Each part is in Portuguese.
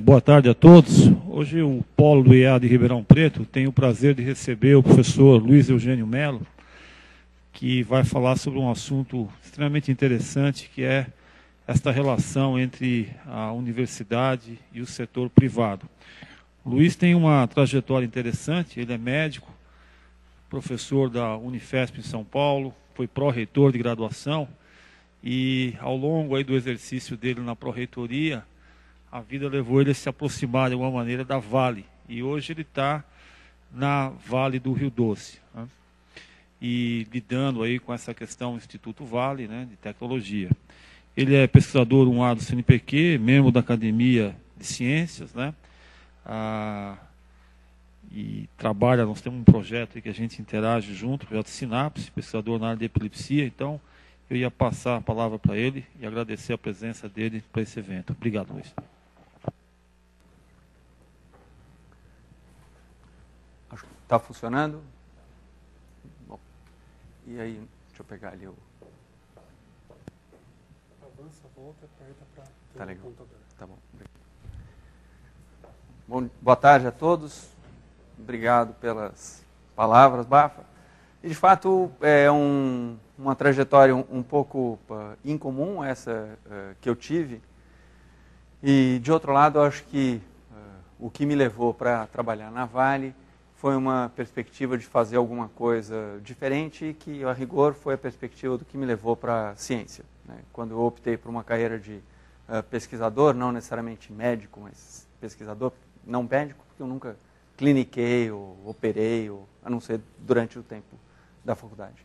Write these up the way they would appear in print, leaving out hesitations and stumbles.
Boa tarde a todos. Hoje o Polo do IEA de Ribeirão Preto tem o prazer de receber o professor Luiz Eugênio Melo, que vai falar sobre um assunto extremamente interessante, que é esta relação entre a universidade e o setor privado. O Luiz tem uma trajetória interessante, ele é médico, professor da Unifesp em São Paulo, foi pró-reitor de graduação e ao longo aí do exercício dele na pró-reitoria, a vida levou ele a se aproximar de alguma maneira da Vale. E hoje ele está na Vale do Rio Doce, né? E lidando aí com essa questão do Instituto Vale, né, de tecnologia. Ele é pesquisador 1A do CNPq, membro da Academia de Ciências, né? E trabalha, nós temos um projeto aí que a gente interage junto, projeto Sinapse, pesquisador na área de epilepsia. Então, eu ia passar a palavra para ele e agradecer a presença dele para esse evento. Obrigado, Luiz. Está funcionando? Bom, e aí, deixa eu pegar ali o... Avança, volta, aperta para tá legal. o computador. Tá bom. Bom, boa tarde a todos. Obrigado pelas palavras, Bafa. E, de fato, é uma trajetória um pouco incomum, essa que eu tive. E, de outro lado, eu acho que o que me levou para trabalhar na Vale foi uma perspectiva de fazer alguma coisa diferente e que, a rigor, foi a perspectiva do que me levou para a ciência, né? Quando eu optei por uma carreira de pesquisador, não necessariamente médico, mas pesquisador, não médico, porque eu nunca cliniquei ou operei, a não ser durante o tempo da faculdade.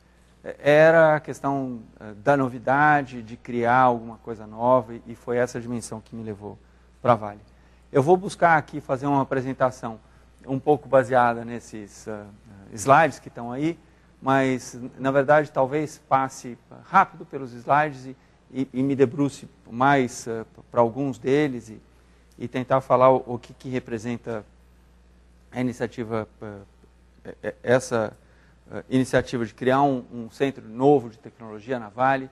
Era a questão da novidade, de criar alguma coisa nova, e foi essa dimensão que me levou para a Vale. Eu vou buscar aqui fazer uma apresentação um pouco baseada nesses slides que estão aí, mas, na verdade, talvez passe rápido pelos slides e me debruce mais para alguns deles e tentar falar o que representa a iniciativa, essa iniciativa de criar um centro novo de tecnologia na Vale,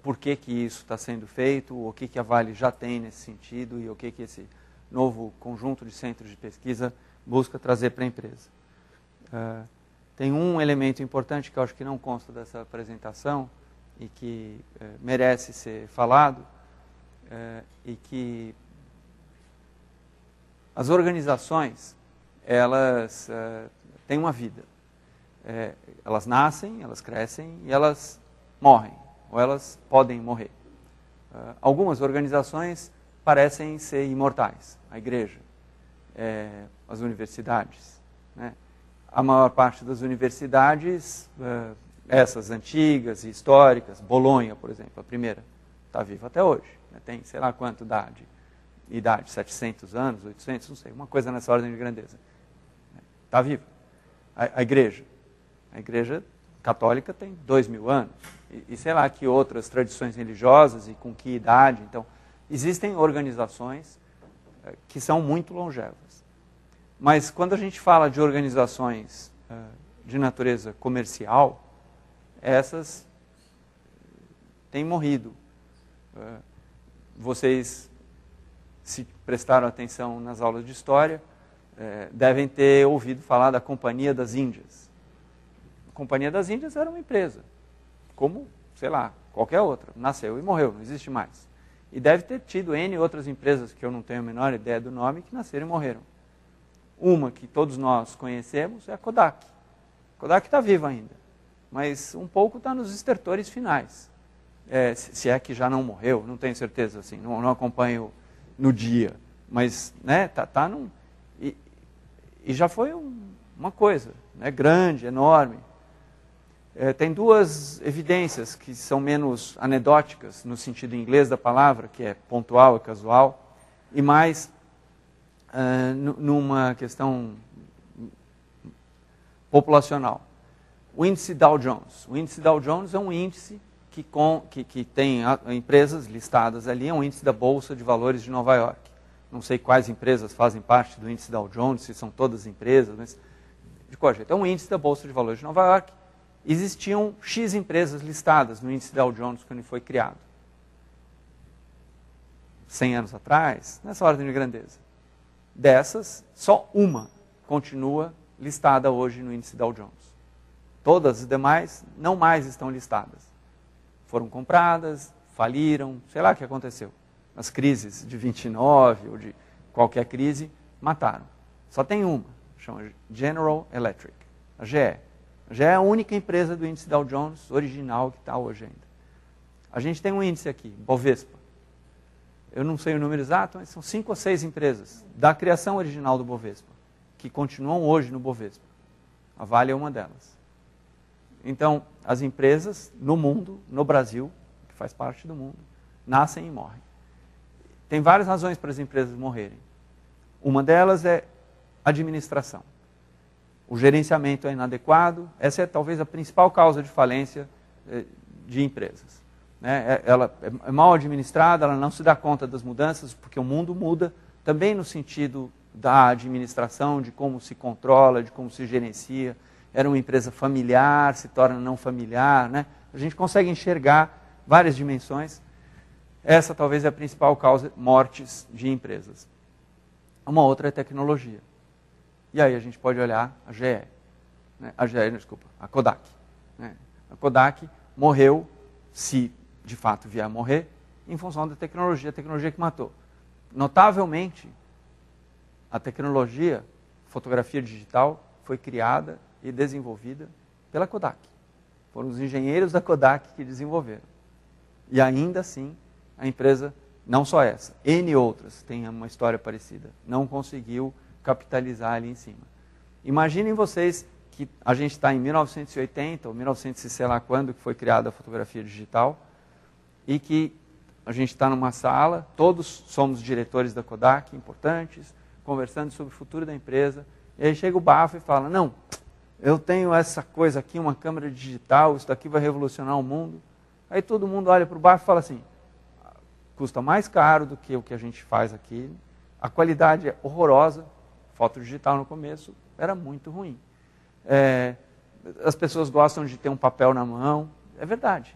por que isso está sendo feito, o que a Vale já tem nesse sentido e o que esse novo conjunto de centros de pesquisa busca trazer para a empresa. Tem um elemento importante que eu acho que não consta dessa apresentação e que merece ser falado, e que as organizações, elas têm uma vida. Elas nascem, elas crescem e elas morrem, ou elas podem morrer. Algumas organizações parecem ser imortais, a igreja, as universidades, né? A maior parte das universidades, essas antigas e históricas, Bolonha, por exemplo, a primeira, está viva até hoje, né? Tem sei lá quanto idade, 700 anos, 800, não sei, uma coisa nessa ordem de grandeza. Está viva. A igreja católica tem 2000 anos, e sei lá que outras tradições religiosas e com que idade. Então, existem organizações que são muito longevas. Mas quando a gente fala de organizações de natureza comercial, essas têm morrido. Vocês, se prestaram atenção nas aulas de história, devem ter ouvido falar da Companhia das Índias. A Companhia das Índias era uma empresa, como, sei lá, qualquer outra. Nasceu e morreu, não existe mais. E deve ter tido N outras empresas, que eu não tenho a menor ideia do nome, que nasceram e morreram. Uma que todos nós conhecemos é a Kodak. A Kodak está viva ainda, mas um pouco está nos estertores finais. Se é que já não morreu, não tenho certeza, assim, não acompanho no dia, mas né, tá num... E já foi uma coisa, né, grande, enorme. Tem duas evidências que são menos anedóticas, no sentido inglês da palavra, que é pontual e casual, e mais numa questão populacional. O índice Dow Jones. O índice Dow Jones é um índice que tem empresas listadas ali, é um índice da Bolsa de Valores de Nova York. Não sei quais empresas fazem parte do índice Dow Jones, se são todas empresas, mas de qualquer jeito. É um índice da Bolsa de Valores de Nova York. Existiam X empresas listadas no índice Dow Jones quando ele foi criado. 100 anos atrás, nessa ordem de grandeza. Dessas, só uma continua listada hoje no índice Dow Jones. Todas as demais não mais estão listadas. Foram compradas, faliram, sei lá o que aconteceu. As crises de 29 ou de qualquer crise, mataram. Só tem uma, chama General Electric, a GE. A GE é a única empresa do índice Dow Jones original que está hoje ainda. A gente tem um índice aqui, Bovespa. Eu não sei o número exato, mas são 5 ou 6 empresas da criação original do Bovespa, que continuam hoje no Bovespa. A Vale é uma delas. Então, as empresas no mundo, no Brasil, que faz parte do mundo, nascem e morrem. Tem várias razões para as empresas morrerem. Uma delas é administração. O gerenciamento é inadequado. Essa é talvez a principal causa de falência de empresas. Ela é mal administrada, ela não se dá conta das mudanças, porque o mundo muda também no sentido da administração, de como se controla, de como se gerencia. Era uma empresa familiar, se torna não familiar. Né? A gente consegue enxergar várias dimensões. Essa talvez é a principal causa de mortes de empresas. Uma outra é tecnologia. E aí a gente pode olhar a GE. Né? A Kodak. Né? A Kodak morreu, se de fato vier a morrer, em função da tecnologia, a tecnologia que matou. Notavelmente, a tecnologia, fotografia digital, foi criada e desenvolvida pela Kodak. Foram os engenheiros da Kodak que desenvolveram. E ainda assim, a empresa, não só essa, N outras, tem uma história parecida, não conseguiu capitalizar ali em cima. Imaginem vocês que a gente está em 1980, ou 1900 sei lá quando que foi criada a fotografia digital, e que a gente está numa sala, todos somos diretores da Kodak, importantes, conversando sobre o futuro da empresa, e aí chega o bafo e fala, não, eu tenho essa coisa aqui, uma câmera digital, isso daqui vai revolucionar o mundo. Aí todo mundo olha para o bafo e fala assim, custa mais caro do que o que a gente faz aqui, a qualidade é horrorosa, foto digital no começo era muito ruim. As pessoas gostam de ter um papel na mão, é verdade.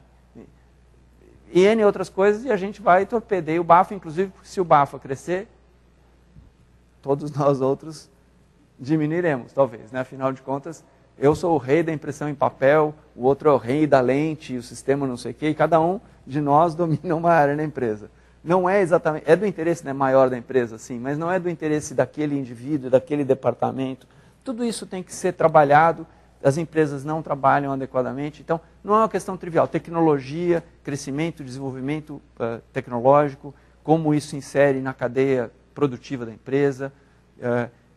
E N outras coisas, e a gente vai torpedear o bafo, inclusive se o bafo crescer, todos nós outros diminuiremos, talvez. Né? Afinal de contas, eu sou o rei da impressão em papel, o outro é o rei da lente, o sistema não sei o quê, e cada um de nós domina uma área na empresa. Não é exatamente, é do interesse, né, maior da empresa, sim, mas não é do interesse daquele indivíduo, daquele departamento. Tudo isso tem que ser trabalhado, as empresas não trabalham adequadamente, então não é uma questão trivial. Tecnologia, crescimento, desenvolvimento tecnológico, como isso insere na cadeia produtiva da empresa,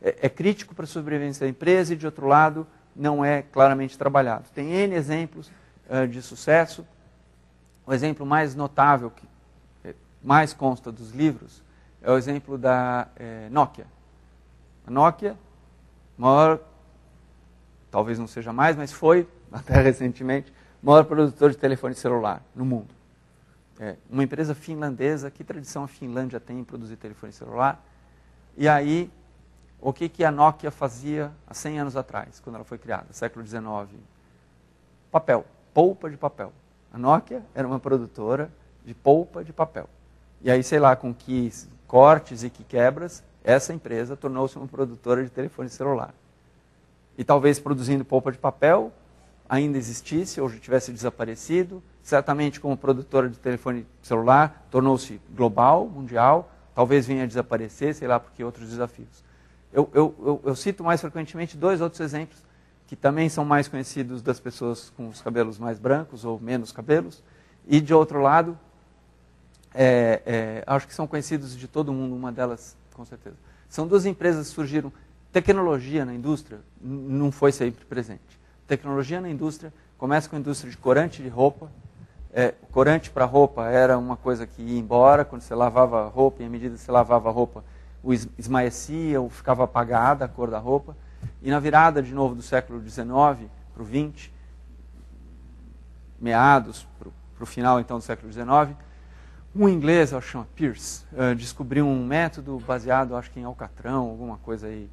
é crítico para a sobrevivência da empresa e, de outro lado, não é claramente trabalhado. Tem N exemplos de sucesso. O exemplo mais notável, que mais consta dos livros, é o exemplo da Nokia. A Nokia, maior, talvez não seja mais, mas foi, até recentemente, o maior produtor de telefone celular no mundo. Uma empresa finlandesa, que tradição a Finlândia tem em produzir telefone celular? E aí, o que a Nokia fazia há 100 anos atrás, quando ela foi criada, século XIX? Papel, polpa de papel. A Nokia era uma produtora de polpa de papel. E aí, sei lá, com que cortes e que quebras, essa empresa tornou-se uma produtora de telefone celular. E talvez produzindo polpa de papel ainda existisse ou já tivesse desaparecido. Certamente, como produtora de telefone celular, tornou-se global, mundial. Talvez venha a desaparecer, sei lá, porque outros desafios. Eu cito mais frequentemente 2 outros exemplos, que também são mais conhecidos das pessoas com os cabelos mais brancos ou menos cabelos. E, de outro lado, acho que são conhecidos de todo mundo, uma delas, com certeza. São 2 empresas que surgiram. Tecnologia na indústria não foi sempre presente. Tecnologia na indústria começa com a indústria de corante de roupa. Corante para roupa era uma coisa que ia embora quando você lavava a roupa, e à medida que você lavava a roupa, esmaecia ou ficava apagada a cor da roupa. E na virada, de novo, do século XIX para o XX, meados para o final, então, do século XIX, um inglês, acho que chama Pierce, descobriu um método baseado, acho que em alcatrão, alguma coisa aí,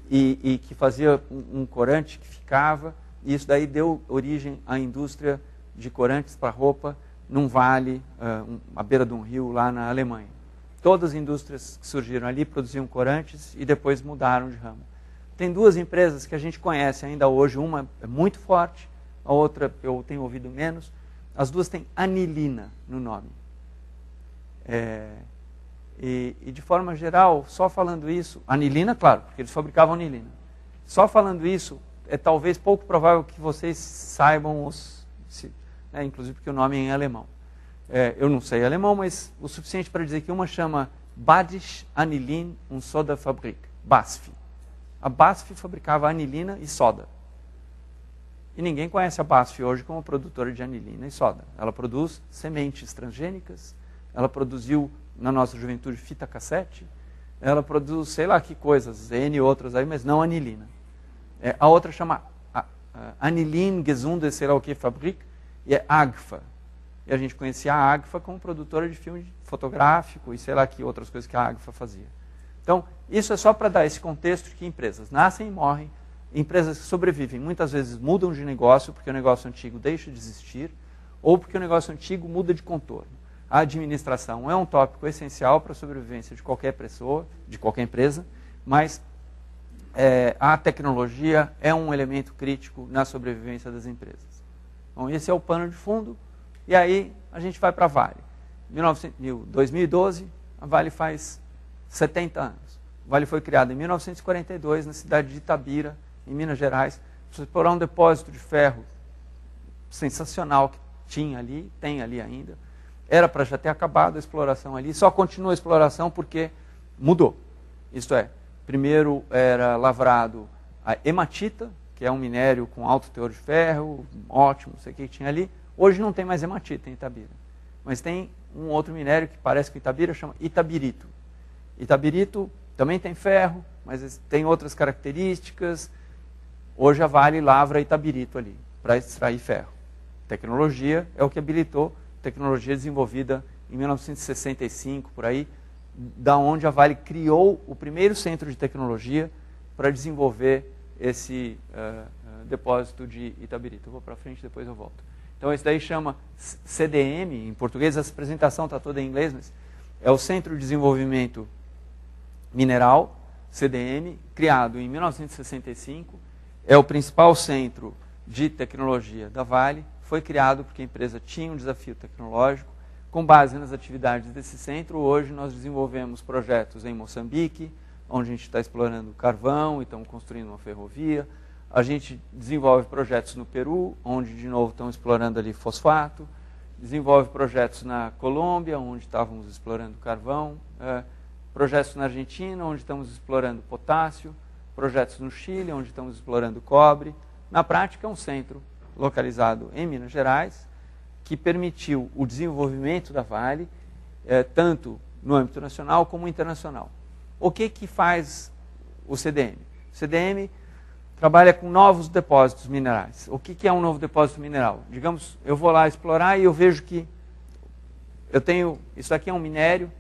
e que fazia um corante que ficava, e isso daí deu origem à indústria de corantes para roupa num vale, à beira de um rio lá na Alemanha. Todas as indústrias que surgiram ali produziam corantes e depois mudaram de ramo. Tem duas empresas que a gente conhece ainda hoje, uma é muito forte, a outra eu tenho ouvido menos. As duas têm anilina no nome. E de forma geral, só falando isso, anilina, claro, porque eles fabricavam anilina. Só falando isso, é talvez pouco provável que vocês saibam, inclusive porque o nome é em alemão. Eu não sei alemão, mas o suficiente para dizer que uma chama Badische Anilin und Soda Fabrik, BASF. A BASF fabricava anilina e soda. E ninguém conhece a BASF hoje como produtora de anilina e soda. Ela produz sementes transgênicas, ela produziu, na nossa juventude, fita cassete, ela produz, sei lá que coisas, N outras aí, mas não anilina. A outra chama Anilin Gesunde, sei lá o que, Fabrik, e é AGFA. E a gente conhecia a AGFA como produtora de filme fotográfico e sei lá que outras coisas que a AGFA fazia. Então, isso é só para dar esse contexto de que empresas nascem e morrem, empresas que sobrevivem muitas vezes mudam de negócio porque o negócio antigo deixa de existir ou porque o negócio antigo muda de contorno. A administração é um tópico essencial para a sobrevivência de qualquer pessoa, de qualquer empresa, mas a tecnologia é um elemento crítico na sobrevivência das empresas. Bom, esse é o pano de fundo. E aí a gente vai para a Vale. 2012, a Vale faz 70 anos. A Vale foi criada em 1942 na cidade de Itabira, em Minas Gerais, para explorar um depósito de ferro sensacional que tinha ali, tem ali ainda. Era para já ter acabado a exploração ali, só continua a exploração porque mudou. Isto é, primeiro era lavrado a hematita, que é um minério com alto teor de ferro, ótimo, não sei o que tinha ali. Hoje não tem mais hematita em Itabira, mas tem um outro minério que parece com Itabira, chama itabirito. Itabirito também tem ferro, mas tem outras características. Hoje a Vale lavra itabirito ali, para extrair ferro. Tecnologia é o que habilitou, tecnologia desenvolvida em 1965, por aí, da onde a Vale criou o primeiro centro de tecnologia para desenvolver esse depósito de itabirito. Eu vou para frente, depois eu volto. Então, esse daí chama CDM, em português, essa apresentação está toda em inglês, mas é o Centro de Desenvolvimento Mineral, CDM, criado em 1965, é o principal centro de tecnologia da Vale, foi criado porque a empresa tinha um desafio tecnológico. Com base nas atividades desse centro, hoje nós desenvolvemos projetos em Moçambique, onde a gente está explorando carvão e estamos construindo uma ferrovia. A gente desenvolve projetos no Peru, onde de novo estão explorando ali fosfato. Desenvolve projetos na Colômbia, onde estávamos explorando carvão. Projetos na Argentina, onde estamos explorando potássio. Projetos no Chile, onde estamos explorando cobre. Na prática, é um centro localizado em Minas Gerais, que permitiu o desenvolvimento da Vale, tanto no âmbito nacional como internacional. O que faz o CDM? O CDM trabalha com novos depósitos minerais. O que é um novo depósito mineral? Digamos, eu vou lá explorar e eu vejo que eu tenho, isso aqui é um minério,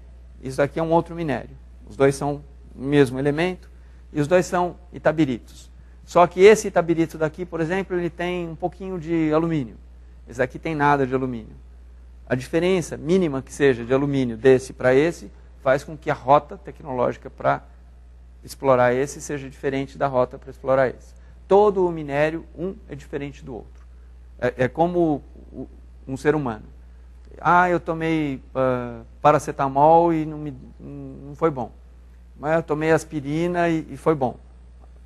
isso aqui é um outro minério. Os dois são o mesmo elemento e os dois são itabiritos. Só que esse itabirito daqui, por exemplo, ele tem um pouquinho de alumínio. Esse aqui tem nada de alumínio. A diferença mínima que seja de alumínio desse para esse faz com que a rota tecnológica para explorar esse seja diferente da rota para explorar esse. Todo o minério, um é diferente do outro. É como um ser humano. Eu tomei paracetamol e não foi bom. Mas eu tomei aspirina e foi bom.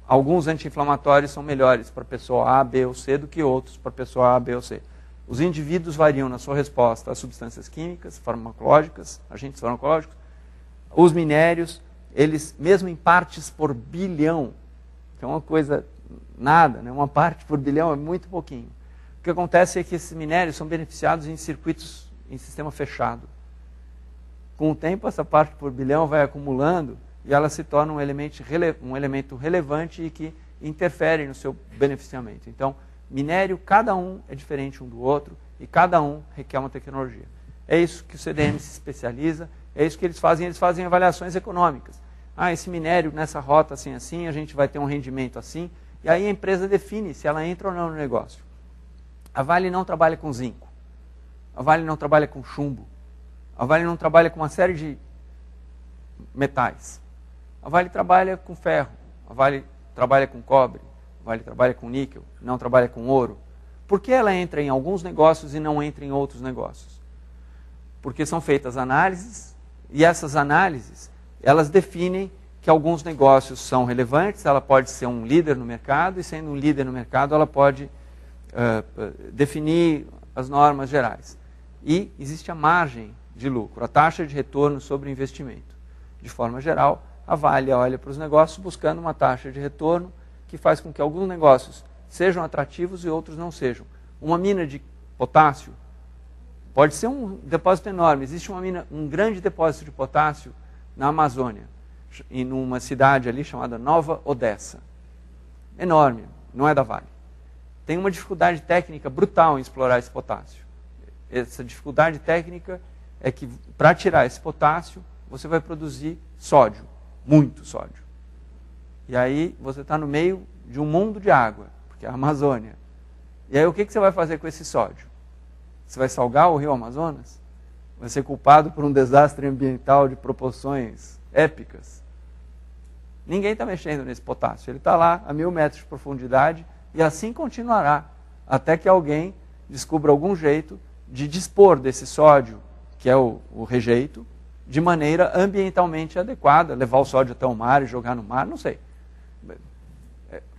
Alguns anti-inflamatórios são melhores para a pessoa A, B ou C do que outros para a pessoa A, B ou C. Os indivíduos variam na sua resposta às substâncias químicas, farmacológicas, agentes farmacológicos. Os minérios, eles, mesmo em partes por bilhão, que é uma coisa nada, né? Uma parte por bilhão é muito pouquinho. O que acontece é que esses minérios são beneficiados em circuitos, em sistema fechado. Com o tempo, essa parte por bilhão vai acumulando e ela se torna um elemento relevante e que interfere no seu beneficiamento. Então, minério, cada um é diferente um do outro e cada um requer uma tecnologia. É isso que o CDM se especializa, é isso que eles fazem avaliações econômicas. Esse minério nessa rota assim, assim, a gente vai ter um rendimento assim, e aí a empresa define se ela entra ou não no negócio. A Vale não trabalha com zinco, a Vale não trabalha com chumbo, a Vale não trabalha com uma série de metais. A Vale trabalha com ferro, a Vale trabalha com cobre, a Vale trabalha com níquel, não trabalha com ouro. Por que ela entra em alguns negócios e não entra em outros negócios? Porque são feitas análises, e essas análises, elas definem que alguns negócios são relevantes, ela pode ser um líder no mercado, e sendo um líder no mercado, ela pode definir as normas gerais. E existe a margem de lucro, a taxa de retorno sobre o investimento. De forma geral, a Vale olha para os negócios buscando uma taxa de retorno que faz com que alguns negócios sejam atrativos e outros não sejam. Uma mina de potássio pode ser um depósito enorme. Existe um grande depósito de potássio na Amazônia, em uma cidade ali chamada Nova Odessa. Enorme, não é da Vale. Tem uma dificuldade técnica brutal em explorar esse potássio. Essa dificuldade técnica é que, para tirar esse potássio, você vai produzir sódio, muito sódio. E aí você está no meio de um mundo de água, porque é a Amazônia. E aí o que você vai fazer com esse sódio? Você vai salgar o rio Amazonas? Vai ser culpado por um desastre ambiental de proporções épicas? Ninguém está mexendo nesse potássio. Ele está lá a 1000 metros de profundidade e assim continuará, até que alguém descubra algum jeito de dispor desse sódio, que é o rejeito, de maneira ambientalmente adequada, levar o sódio até o mar e jogar no mar, não sei.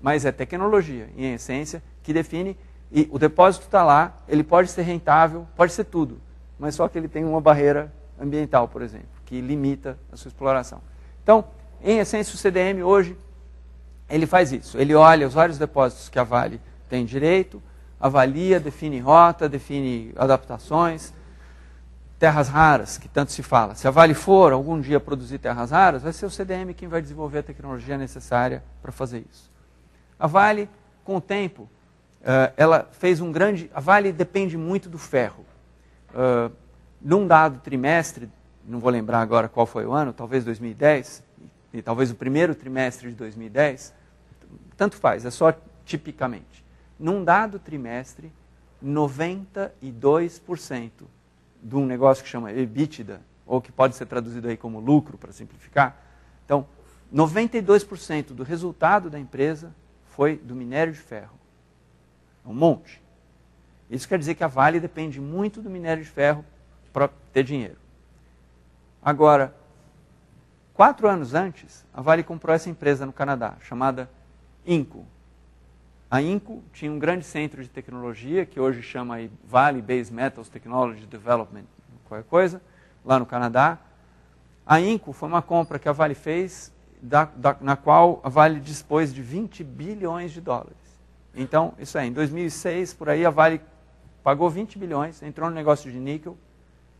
Mas é tecnologia, em essência, que define, e o depósito está lá, ele pode ser rentável, pode ser tudo, mas só que ele tem uma barreira ambiental, por exemplo, que limita a sua exploração. Então, em essência, o CDM hoje, ele faz isso, ele olha os vários depósitos que a Vale tem direito, avalia, define rota, define adaptações, terras raras, que tanto se fala. Se a Vale for algum dia produzir terras raras, vai ser o CDM quem vai desenvolver a tecnologia necessária para fazer isso. A Vale, com o tempo, ela fez um grande... A Vale depende muito do ferro. Num dado trimestre, não vou lembrar agora qual foi o ano, talvez 2010, e talvez o primeiro trimestre de 2010, tanto faz, é só tipicamente. Num dado trimestre, 92% de um negócio que chama EBITDA, ou que pode ser traduzido aí como lucro, para simplificar. Então, 92% do resultado da empresa foi do minério de ferro. Um monte. Isso quer dizer que a Vale depende muito do minério de ferro para ter dinheiro. Agora, 4 anos antes, a Vale comprou essa empresa no Canadá, chamada Inco. A Inco tinha um grande centro de tecnologia, que hoje chama aí Vale Base Metals Technology Development, qualquer coisa, lá no Canadá. A Inco foi uma compra que a Vale fez, na qual a Vale dispôs de 20 bilhões de dólares. Então, isso aí, em 2006, por aí, a Vale pagou 20 bilhões, entrou no negócio de níquel,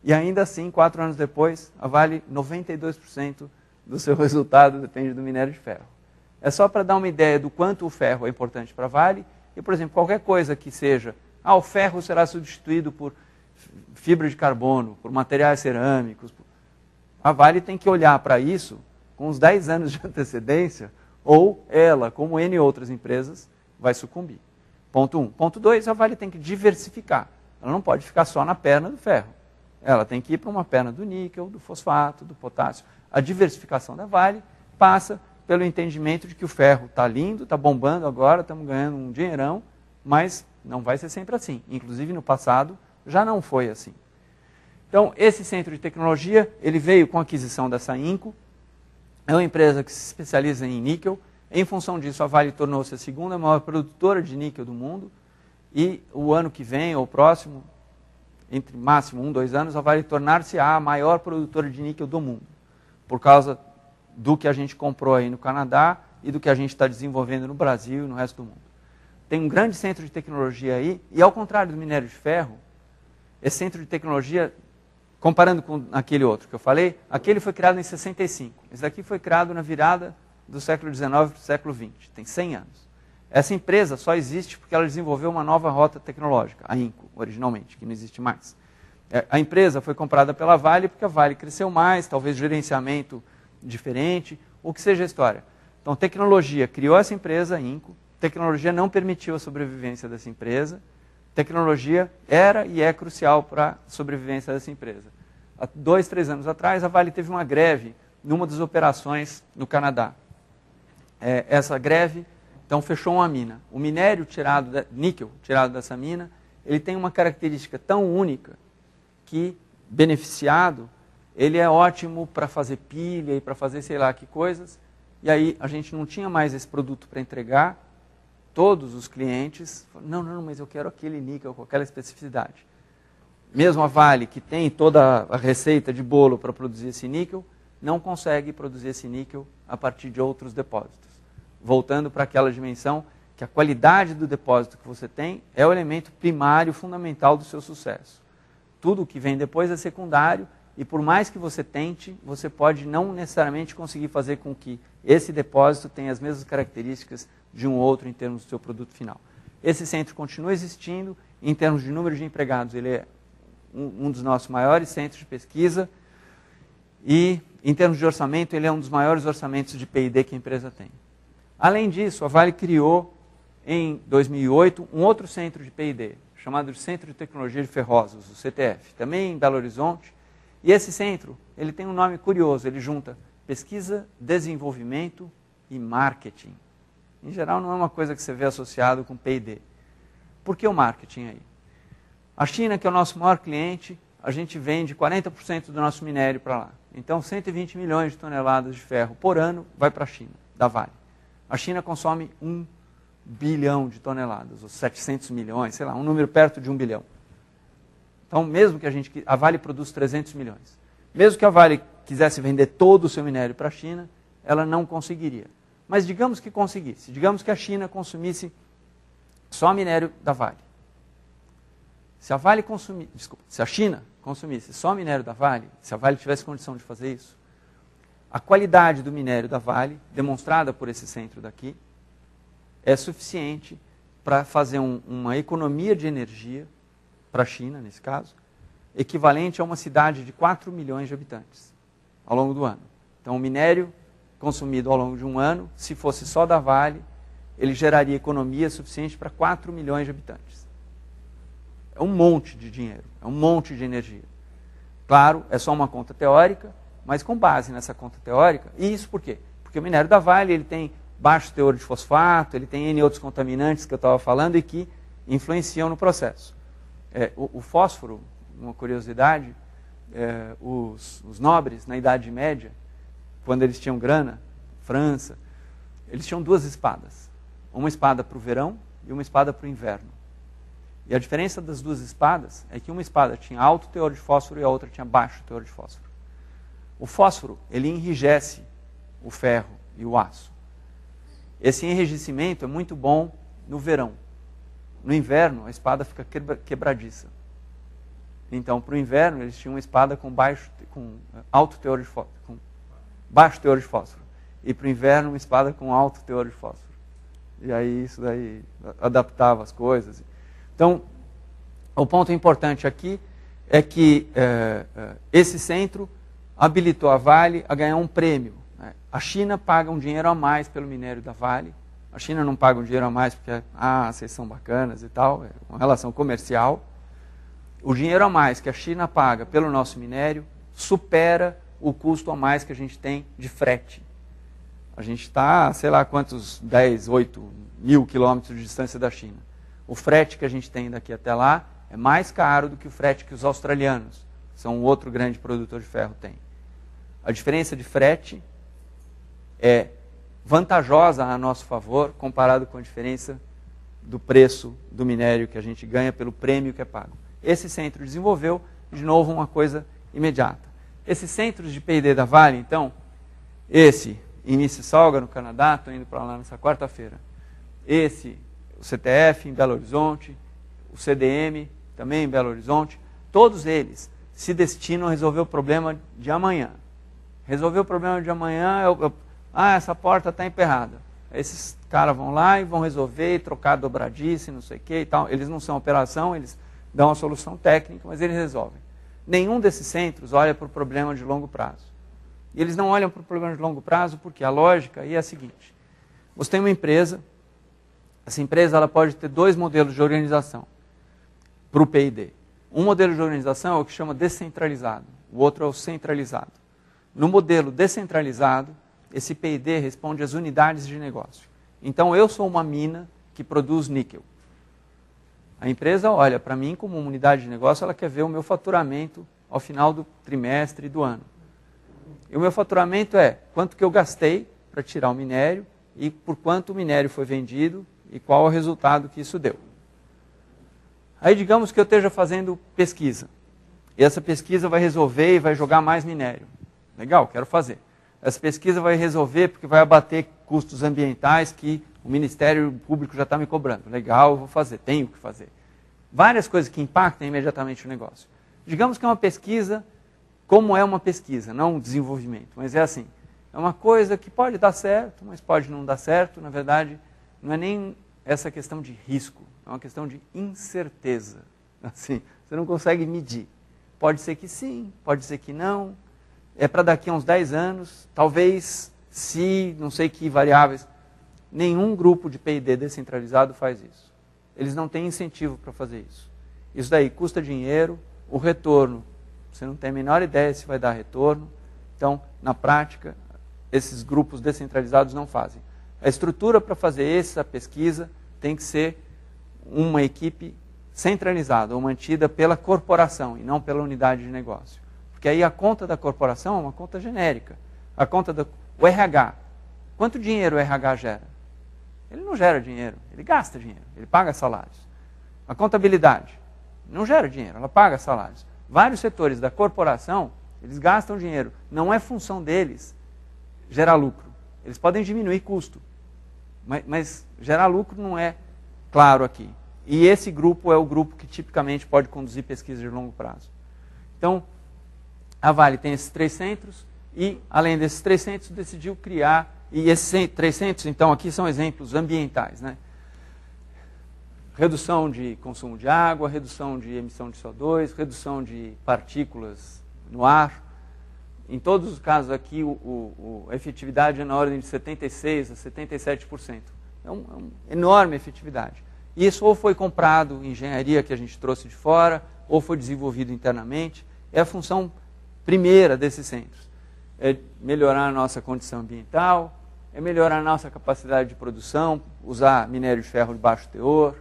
e ainda assim, 4 anos depois, a Vale, 92% do seu resultado depende do minério de ferro. É só para dar uma ideia do quanto o ferro é importante para a Vale, e, por exemplo, qualquer coisa que seja, o ferro será substituído por fibra de carbono, por materiais cerâmicos. A Vale tem que olhar para isso com uns 10 anos de antecedência, ou ela, como N outras empresas, vai sucumbir. Ponto 1. Ponto 2, a Vale tem que diversificar. Ela não pode ficar só na perna do ferro. Ela tem que ir para uma perna do níquel, do fosfato, do potássio. A diversificação da Vale passa pelo entendimento de que o ferro está lindo, está bombando agora, estamos ganhando um dinheirão, mas não vai ser sempre assim. Inclusive, no passado, já não foi assim. Então, esse centro de tecnologia, ele veio com a aquisição dessa Inco, é uma empresa que se especializa em níquel. Em função disso, a Vale tornou-se a segunda maior produtora de níquel do mundo, e o ano que vem, ou próximo, entre máximo 1, 2 anos, a Vale tornar-se a maior produtora de níquel do mundo, por causa do que a gente comprou aí no Canadá e do que a gente está desenvolvendo no Brasil e no resto do mundo. Tem um grande centro de tecnologia aí, e ao contrário do minério de ferro, esse centro de tecnologia, comparando com aquele outro que eu falei, aquele foi criado em 65. Esse daqui foi criado na virada do século XIX para o século XX, tem 100 anos. Essa empresa só existe porque ela desenvolveu uma nova rota tecnológica, a Inco, originalmente, que não existe mais. A empresa foi comprada pela Vale porque a Vale cresceu mais, talvez gerenciamento diferente, o que seja a história. Então, tecnologia criou essa empresa, a Inco, tecnologia não permitiu a sobrevivência dessa empresa, tecnologia era e é crucial para a sobrevivência dessa empresa. Há 2, 3 anos atrás, a Vale teve uma greve numa das operações no Canadá. Essa greve, então, fechou uma mina. O minério níquel tirado dessa mina, ele tem uma característica tão única que, beneficiado, ele é ótimo para fazer pilha e para fazer sei lá que coisas. E aí a gente não tinha mais esse produto para entregar. Todos os clientes falaram, não, mas eu quero aquele níquel com aquela especificidade. Mesmo a Vale, que tem toda a receita de bolo para produzir esse níquel, não consegue produzir esse níquel a partir de outros depósitos. Voltando para aquela dimensão que a qualidade do depósito que você tem é o elemento primário, fundamental do seu sucesso. Tudo que vem depois é secundário e por mais que você tente, você pode não necessariamente conseguir fazer com que esse depósito tenha as mesmas características de um outro em termos do seu produto final. Esse centro continua existindo, em termos de número de empregados, ele é um dos nossos maiores centros de pesquisa e, em termos de orçamento, ele é um dos maiores orçamentos de P&D que a empresa tem. Além disso, a Vale criou, em 2008, um outro centro de P&D, chamado de Centro de Tecnologia de Ferrosos, o CTF, também em Belo Horizonte. E esse centro, ele tem um nome curioso, ele junta pesquisa, desenvolvimento e marketing. Em geral, não é uma coisa que você vê associado com P&D. Por que o marketing aí? A China, que é o nosso maior cliente, a gente vende 40% do nosso minério para lá. Então, 120 milhões de toneladas de ferro por ano vai para a China, da Vale. A China consome 1 bilhão de toneladas, ou 700 milhões, sei lá, um número perto de 1 bilhão. Então, mesmo que a Vale produz 300 milhões, mesmo que a Vale quisesse vender todo o seu minério para a China, ela não conseguiria. Mas digamos que conseguisse, digamos que a China consumisse só minério da Vale. Se a China consumisse só minério da Vale, se a Vale tivesse condição de fazer isso, a qualidade do minério da Vale, demonstrada por esse centro daqui, é suficiente para fazer uma economia de energia para a China, nesse caso, equivalente a uma cidade de 4 milhões de habitantes ao longo do ano. Então, o minério consumido ao longo de um ano, se fosse só da Vale, ele geraria economia suficiente para 4 milhões de habitantes. É um monte de dinheiro, é um monte de energia. Claro, é só uma conta teórica, mas com base nessa conta teórica. E isso por quê? Porque o minério da Vale ele tem baixo teor de fosfato, ele tem N outros contaminantes que eu estava falando e que influenciam no processo. O fósforo, uma curiosidade, os nobres, na Idade Média, quando eles tinham grana, França, eles tinham 2 espadas. Uma espada para o verão e uma espada para o inverno. E a diferença das 2 espadas é que uma espada tinha alto teor de fósforo e a outra tinha baixo teor de fósforo. O fósforo, ele enrijece o ferro e o aço. Esse enrijecimento é muito bom no verão. No inverno, a espada fica quebradiça. Então, para o inverno, eles tinham uma espada com alto teor de fósforo, com baixo teor de fósforo. E para o inverno, uma espada com alto teor de fósforo. E aí, isso daí adaptava as coisas. Então, o ponto importante aqui é que esse centro habilitou a Vale a ganhar um prêmio. A China paga um dinheiro a mais pelo minério da Vale. A China não paga um dinheiro a mais porque, vocês são bacanas e tal, é uma relação comercial. O dinheiro a mais que a China paga pelo nosso minério supera o custo a mais que a gente tem de frete. A gente está, sei lá quantos, 10, 8 mil quilômetros de distância da China. O frete que a gente tem daqui até lá é mais caro do que o frete que os australianos, que são um outro grande produtor de ferro, têm. A diferença de frete é vantajosa a nosso favor, comparado com a diferença do preço do minério que a gente ganha pelo prêmio que é pago. Esse centro desenvolveu, de novo, uma coisa imediata. Esses centros de P&D da Vale, então, esse em Mississauga, no Canadá, estou indo para lá nessa quarta-feira. Esse, o CTF em Belo Horizonte, o CDM também em Belo Horizonte, todos eles se destinam a resolver o problema de amanhã. Resolver o problema de amanhã essa porta está emperrada. Esses caras vão lá e vão resolver, trocar dobradiça e não sei o que e tal. Eles não são operação, eles dão uma solução técnica, mas eles resolvem. Nenhum desses centros olha para o problema de longo prazo. E eles não olham para o problema de longo prazo porque a lógica aí é a seguinte. Você tem uma empresa, essa empresa ela pode ter 2 modelos de organização para o P&D. Um modelo de organização é o que chama descentralizado, o outro é o centralizado. No modelo descentralizado, esse P&D responde às unidades de negócio. Então, eu sou uma mina que produz níquel. A empresa olha para mim como uma unidade de negócio, ela quer ver o meu faturamento ao final do trimestre e do ano. E o meu faturamento é quanto que eu gastei para tirar o minério e por quanto o minério foi vendido e qual é o resultado que isso deu. Aí digamos que eu esteja fazendo pesquisa. E essa pesquisa vai resolver e vai jogar mais minério. Legal, quero fazer. Essa pesquisa vai resolver porque vai abater custos ambientais que o Ministério Público já está me cobrando. Legal, eu vou fazer, tenho que fazer. Várias coisas que impactam imediatamente o negócio. Digamos que é uma pesquisa, como é uma pesquisa, não um desenvolvimento, mas é assim. É uma coisa que pode dar certo, mas pode não dar certo. Na verdade, não é nem essa questão de risco, é uma questão de incerteza. Assim, você não consegue medir. Pode ser que sim, pode ser que não. É para daqui a uns 10 anos, talvez, se, não sei que variáveis. Nenhum grupo de P&D descentralizado faz isso. Eles não têm incentivo para fazer isso. Isso daí custa dinheiro, o retorno, você não tem a menor ideia se vai dar retorno. Então, na prática, esses grupos descentralizados não fazem. A estrutura para fazer essa pesquisa tem que ser uma equipe centralizada ou mantida pela corporação e não pela unidade de negócio. Porque aí a conta da corporação é uma conta genérica. A conta do RH. Quanto dinheiro o RH gera? Ele não gera dinheiro, ele gasta dinheiro, ele paga salários. A contabilidade não gera dinheiro, ela paga salários. Vários setores da corporação, eles gastam dinheiro. Não é função deles gerar lucro. Eles podem diminuir custo, mas gerar lucro não é claro aqui. E esse grupo é o grupo que tipicamente pode conduzir pesquisa de longo prazo. Então, a Vale tem esses 3 centros e, além desses 3 centros, decidiu criar, e esses 3 centros, então, aqui são exemplos ambientais, né? Redução de consumo de água, redução de emissão de CO2, redução de partículas no ar. Em todos os casos aqui, a efetividade é na ordem de 76% a 77%. É uma enorme efetividade. Isso ou foi comprado em engenharia que a gente trouxe de fora, ou foi desenvolvido internamente. É a função primeira desses centros. É melhorar a nossa condição ambiental, é melhorar a nossa capacidade de produção, usar minério de ferro de baixo teor,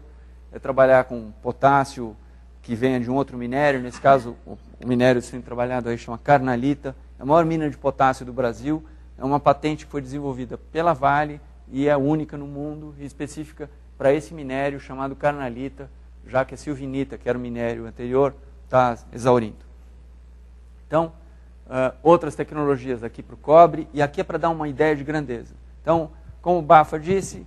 é trabalhar com potássio que venha de um outro minério, nesse caso o minério sendo trabalhado aí chama carnalita, é a maior mina de potássio do Brasil, é uma patente que foi desenvolvida pela Vale e é única no mundo e específica para esse minério chamado carnalita, já que a silvinita, que era o minério anterior, está exaurindo. Então, outras tecnologias aqui para o cobre, e aqui é para dar uma ideia de grandeza. Então, como o Bafa disse,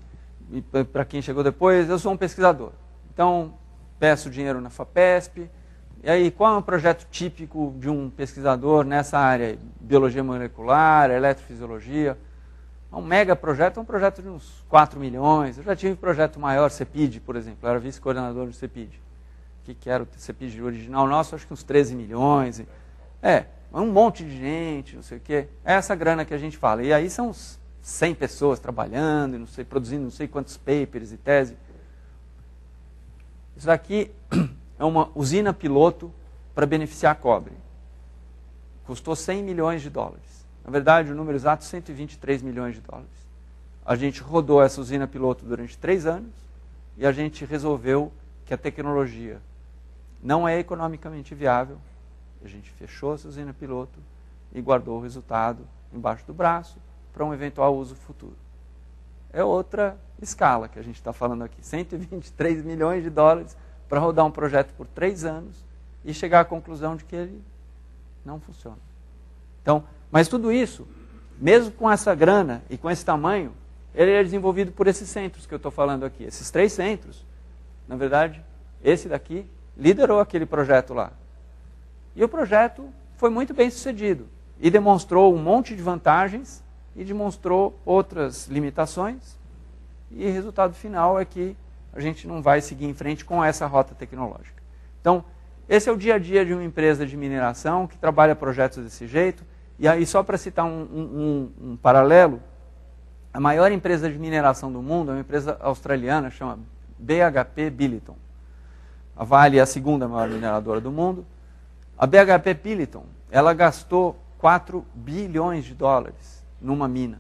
e para quem chegou depois, eu sou um pesquisador. Então, peço dinheiro na FAPESP. E aí, qual é um projeto típico de um pesquisador nessa área? Biologia molecular, eletrofisiologia. Um mega projeto é um projeto de uns 4 milhões. Eu já tive um projeto maior, CEPID, por exemplo. Eu era vice-coordenador do CEPID. O que era o CEPID original nosso? Acho que uns 13 milhões. Um monte de gente, não sei o quê. É essa grana que a gente fala. E aí são uns 100 pessoas trabalhando, não sei, produzindo não sei quantos papers e tese. Isso daqui é uma usina piloto para beneficiar cobre. Custou 100 milhões de dólares. Na verdade, o número exato é 123 milhões de dólares. A gente rodou essa usina piloto durante 3 anos e a gente resolveu que a tecnologia não é economicamente viável. A gente fechou essa usina piloto e guardou o resultado embaixo do braço para um eventual uso futuro. É outra escala que a gente está falando aqui. 123 milhões de dólares para rodar um projeto por 3 anos e chegar à conclusão de que ele não funciona. Então, mas tudo isso, mesmo com essa grana e com esse tamanho, ele é desenvolvido por esses centros que eu estou falando aqui. Esses 3 centros, na verdade, esse daqui liderou aquele projeto lá. E o projeto foi muito bem sucedido e demonstrou um monte de vantagens e demonstrou outras limitações. E o resultado final é que a gente não vai seguir em frente com essa rota tecnológica. Então, esse é o dia a dia de uma empresa de mineração que trabalha projetos desse jeito. E aí, só para citar um paralelo, a maior empresa de mineração do mundo é uma empresa australiana, chama BHP Billiton. A Vale é a segunda maior mineradora do mundo. A BHP Billiton, ela gastou 4 bilhões de dólares numa mina.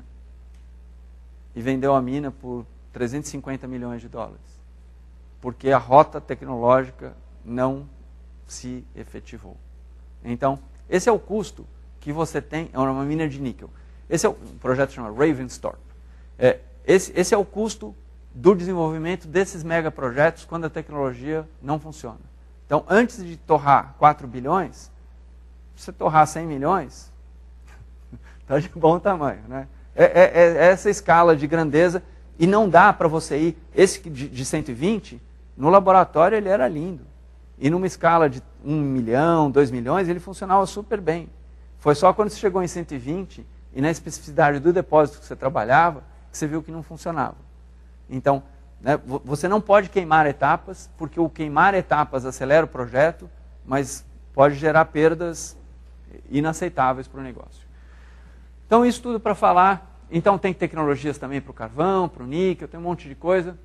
E vendeu a mina por 350 milhões de dólares. Porque a rota tecnológica não se efetivou. Então, esse é o custo que você tem, é uma mina de níquel. Esse é um projeto chamado Ravensthorpe. Esse é o custo do desenvolvimento desses megaprojetos quando a tecnologia não funciona. Então, antes de torrar 4 bilhões, se você torrar 100 milhões, está de bom tamanho, né? É essa escala de grandeza, e não dá para você ir. Esse de 120, no laboratório ele era lindo. E numa escala de 1 milhão, 2 milhões, ele funcionava super bem. Foi só quando você chegou em 120, e na especificidade do depósito que você trabalhava, que você viu que não funcionava. Então, né, você não pode queimar etapas, porque o queimar etapas acelera o projeto, mas pode gerar perdas inaceitáveis para o negócio. Então, isso tudo para falar. Então, tem tecnologias também para o carvão, para o níquel, tem um monte de coisa.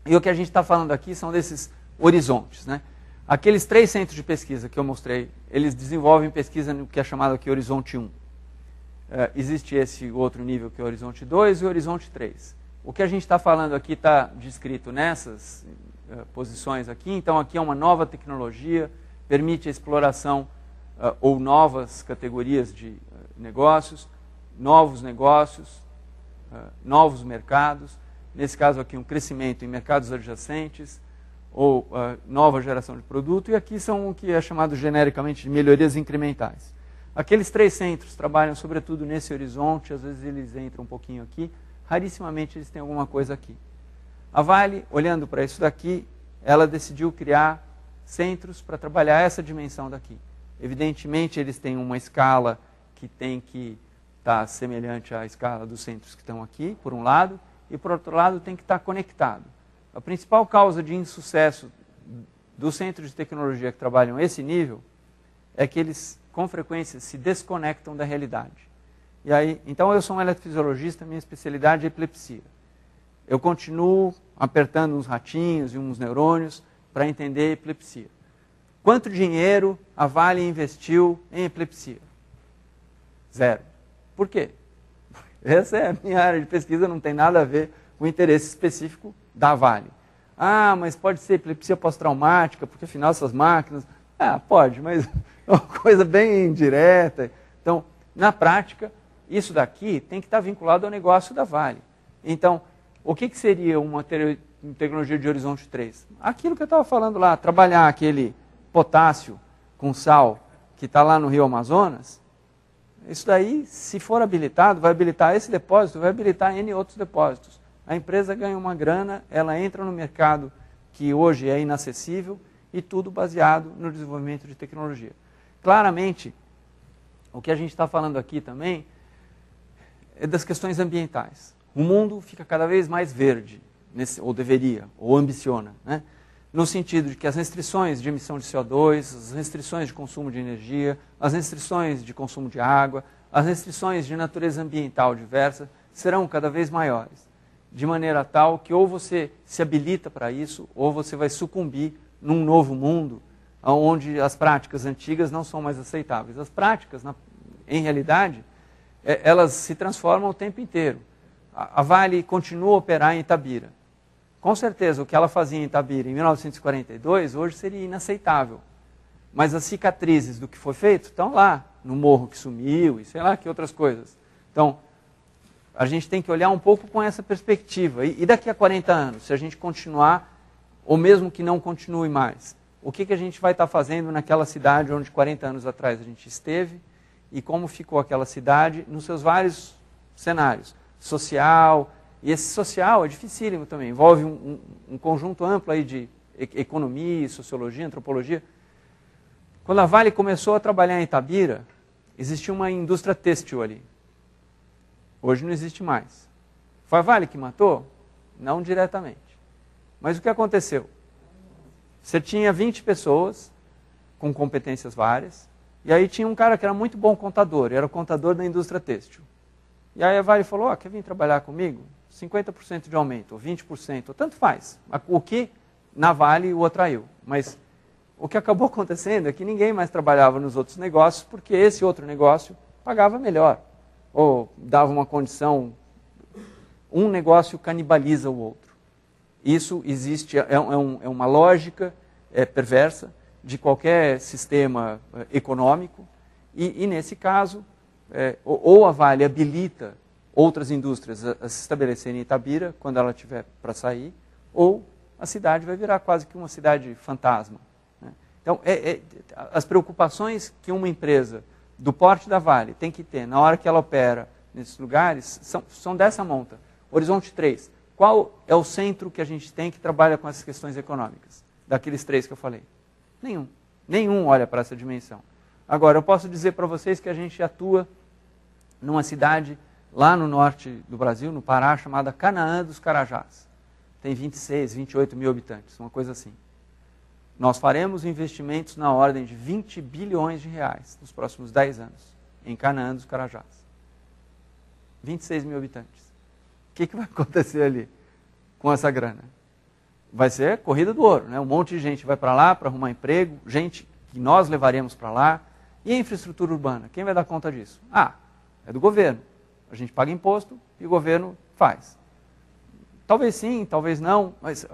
E o que a gente está falando aqui são desses horizontes, né? Aqueles 3 centros de pesquisa que eu mostrei, eles desenvolvem pesquisa no que é chamado aqui Horizonte 1. Existe esse outro nível que é o Horizonte 2 e o Horizonte 3. O que a gente está falando aqui está descrito nessas posições aqui. Então, aqui é uma nova tecnologia, permite a exploração ou novas categorias de negócios, novos mercados. Nesse caso aqui, um crescimento em mercados adjacentes ou nova geração de produto. E aqui são o que é chamado genericamente de melhorias incrementais. Aqueles 3 centros trabalham sobretudo nesse horizonte, às vezes eles entram um pouquinho aqui, rarissimamente eles têm alguma coisa aqui. A Vale, olhando para isso daqui, ela decidiu criar centros para trabalhar essa dimensão daqui. Evidentemente, eles têm uma escala que tem que estar semelhante à escala dos centros que estão aqui, por um lado, e por outro lado tem que estar conectado. A principal causa de insucesso dos centros de tecnologia que trabalham esse nível é que eles, com frequência, se desconectam da realidade. E aí, então eu sou um eletrofisiologista, minha especialidade é epilepsia. Eu continuo apertando uns ratinhos e uns neurônios para entender epilepsia. Quanto dinheiro a Vale investiu em epilepsia? 0. Por quê? Essa é a minha área de pesquisa, não tem nada a ver com o interesse específico da Vale. Ah, mas pode ser epilepsia pós-traumática, porque afinal essas máquinas... pode, mas é uma coisa bem direta. Então, na prática, isso daqui tem que estar vinculado ao negócio da Vale. Então, o que seria uma tecnologia de horizonte 3? Aquilo que eu estava falando lá, trabalhar aquele potássio com sal que está lá no Rio Amazonas, isso daí, se for habilitado, vai habilitar esse depósito, vai habilitar N outros depósitos. A empresa ganha uma grana, ela entra no mercado que hoje é inacessível, e tudo baseado no desenvolvimento de tecnologia. Claramente, o que a gente está falando aqui também é das questões ambientais. O mundo fica cada vez mais verde, ou deveria, ou ambiciona, né? No sentido de que as restrições de emissão de CO2, as restrições de consumo de energia, as restrições de consumo de água, as restrições de natureza ambiental diversa serão cada vez maiores, de maneira tal que ou você se habilita para isso, ou você vai sucumbir num novo mundo, onde as práticas antigas não são mais aceitáveis. As práticas, em realidade, elas se transformam o tempo inteiro. A Vale continua a operar em Itabira. Com certeza, o que ela fazia em Itabira em 1942, hoje seria inaceitável. Mas as cicatrizes do que foi feito estão lá, no morro que sumiu e sei lá que outras coisas. Então, a gente tem que olhar um pouco com essa perspectiva. E daqui a 40 anos, se a gente continuar, ou mesmo que não continue mais, o que a gente vai estar fazendo naquela cidade onde 40 anos atrás a gente esteve e como ficou aquela cidade nos seus vários cenários. Social, e esse social é dificílimo também, envolve um conjunto amplo aí de economia, sociologia, antropologia. Quando a Vale começou a trabalhar em Itabira, existia uma indústria têxtil ali. Hoje não existe mais. Foi a Vale que matou? Não diretamente. Mas o que aconteceu? Você tinha 20 pessoas com competências várias, e aí tinha um cara que era muito bom contador, era o contador da indústria têxtil. E aí a Vale falou, quer vir trabalhar comigo? 50% de aumento, ou 20%, ou tanto faz. O que na Vale o atraiu. Mas o que acabou acontecendo é que ninguém mais trabalhava nos outros negócios, porque esse outro negócio pagava melhor, ou dava uma condição, um negócio canibaliza o outro. Isso existe, é uma lógica perversa de qualquer sistema econômico, e nesse caso, ou a Vale habilita outras indústrias a se estabelecerem em Itabira, quando ela tiver para sair, ou a cidade vai virar quase que uma cidade fantasma. Né? Então, as preocupações que uma empresa do porte da Vale tem que ter na hora que ela opera nesses lugares são dessa monta. Horizonte 3. Qual é o centro que a gente tem que trabalha com essas questões econômicas? Daqueles 3 que eu falei. Nenhum. Nenhum olha para essa dimensão. Agora, eu posso dizer para vocês que a gente atua numa cidade lá no norte do Brasil, no Pará, chamada Canaã dos Carajás. Tem 26, 28 mil habitantes, uma coisa assim. Nós faremos investimentos na ordem de 20 bilhões de reais nos próximos 10 anos, em Canaã dos Carajás. 26 mil habitantes. O que vai acontecer ali com essa grana? Vai ser corrida do ouro, né? Um monte de gente vai para lá para arrumar emprego, gente que nós levaremos para lá. E a infraestrutura urbana? Quem vai dar conta disso? É do governo. A gente paga imposto e o governo faz. Talvez sim, talvez não, mas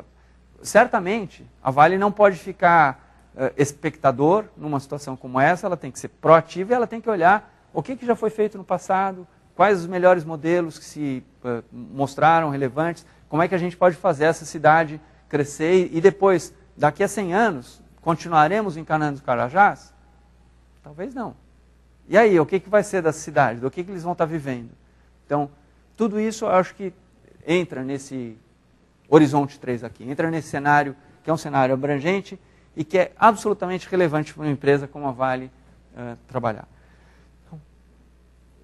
certamente a Vale não pode ficar espectador numa situação como essa, ela tem que ser proativa e ela tem que olhar o que já foi feito no passado, quais os melhores modelos que se mostraram relevantes, como é que a gente pode fazer essa cidade crescer e depois, daqui a 100 anos, continuaremos encanando os Carajás? Talvez não. E aí, o que vai ser dessa cidade? Do que eles vão estar vivendo? Então, tudo isso eu acho que entra nesse horizonte 3 aqui, entra nesse cenário que é um cenário abrangente e que é absolutamente relevante para uma empresa como a Vale trabalhar. Então,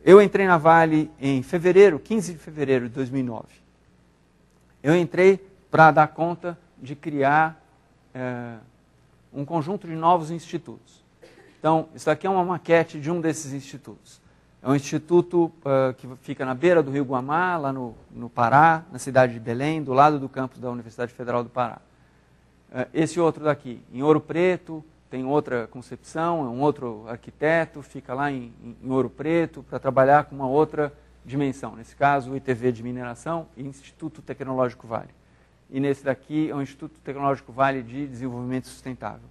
eu entrei na Vale em fevereiro, 15 de fevereiro de 2009. Eu entrei para dar conta de criar um conjunto de novos institutos. Então, isso aqui é uma maquete de um desses institutos. É um instituto que fica na beira do Rio Guamá, lá no Pará, na cidade de Belém, do lado do campus da Universidade Federal do Pará. Esse outro daqui, em Ouro Preto, tem outra concepção, é um outro arquiteto, fica lá em Ouro Preto para trabalhar com uma outra dimensão. Nesse caso, o ITV de Mineração e Instituto Tecnológico Vale. E nesse daqui é o Instituto Tecnológico Vale de Desenvolvimento Sustentável.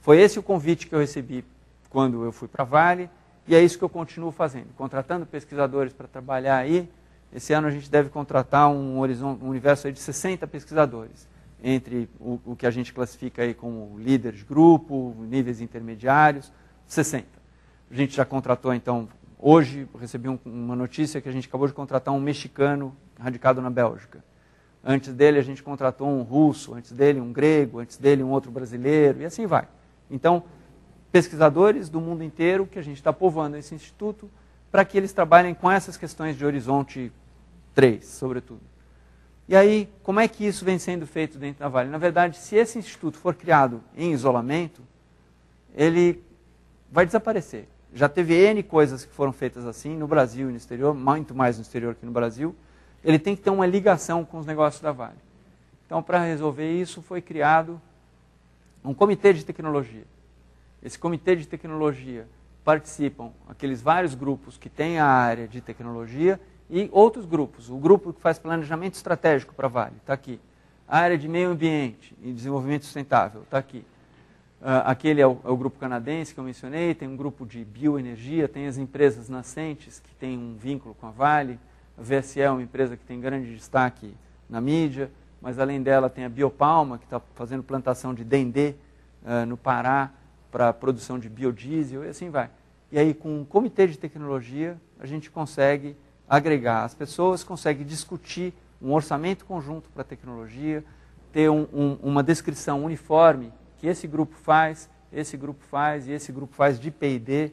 Foi esse o convite que eu recebi quando eu fui para a Vale, e é isso que eu continuo fazendo, contratando pesquisadores para trabalhar aí. Esse ano a gente deve contratar um universo aí de 60 pesquisadores, entre o que a gente classifica aí como líderes de grupo, níveis intermediários, 60. A gente já contratou, então, hoje, recebi uma notícia que a gente acabou de contratar um mexicano radicado na Bélgica. Antes dele a gente contratou um russo, antes dele um grego, antes dele um outro brasileiro, e assim vai. Então, pesquisadores do mundo inteiro que a gente está povoando esse instituto para que eles trabalhem com essas questões de horizonte 3, sobretudo. E aí, como é que isso vem sendo feito dentro da Vale? Na verdade, se esse instituto for criado em isolamento, ele vai desaparecer. Já teve N coisas que foram feitas assim no Brasil e no exterior, muito mais no exterior que no Brasil. Ele tem que ter uma ligação com os negócios da Vale. Então, para resolver isso, foi criado um comitê de tecnologia. Esse comitê de tecnologia participam aqueles vários grupos que têm a área de tecnologia e outros grupos. O grupo que faz planejamento estratégico para a Vale, está aqui. A área de meio ambiente e desenvolvimento sustentável, está aqui. Aquele é o grupo canadense que eu mencionei, tem um grupo de bioenergia, tem as empresas nascentes que têm um vínculo com a Vale. A VSE é uma empresa que tem grande destaque na mídia, mas além dela tem a Biopalma, que está fazendo plantação de dendê no Pará, para a produção de biodiesel, e assim vai. E aí, com um comitê de tecnologia, a gente consegue agregar as pessoas, consegue discutir um orçamento conjunto para a tecnologia, ter uma descrição uniforme que esse grupo faz e esse grupo faz de P&D.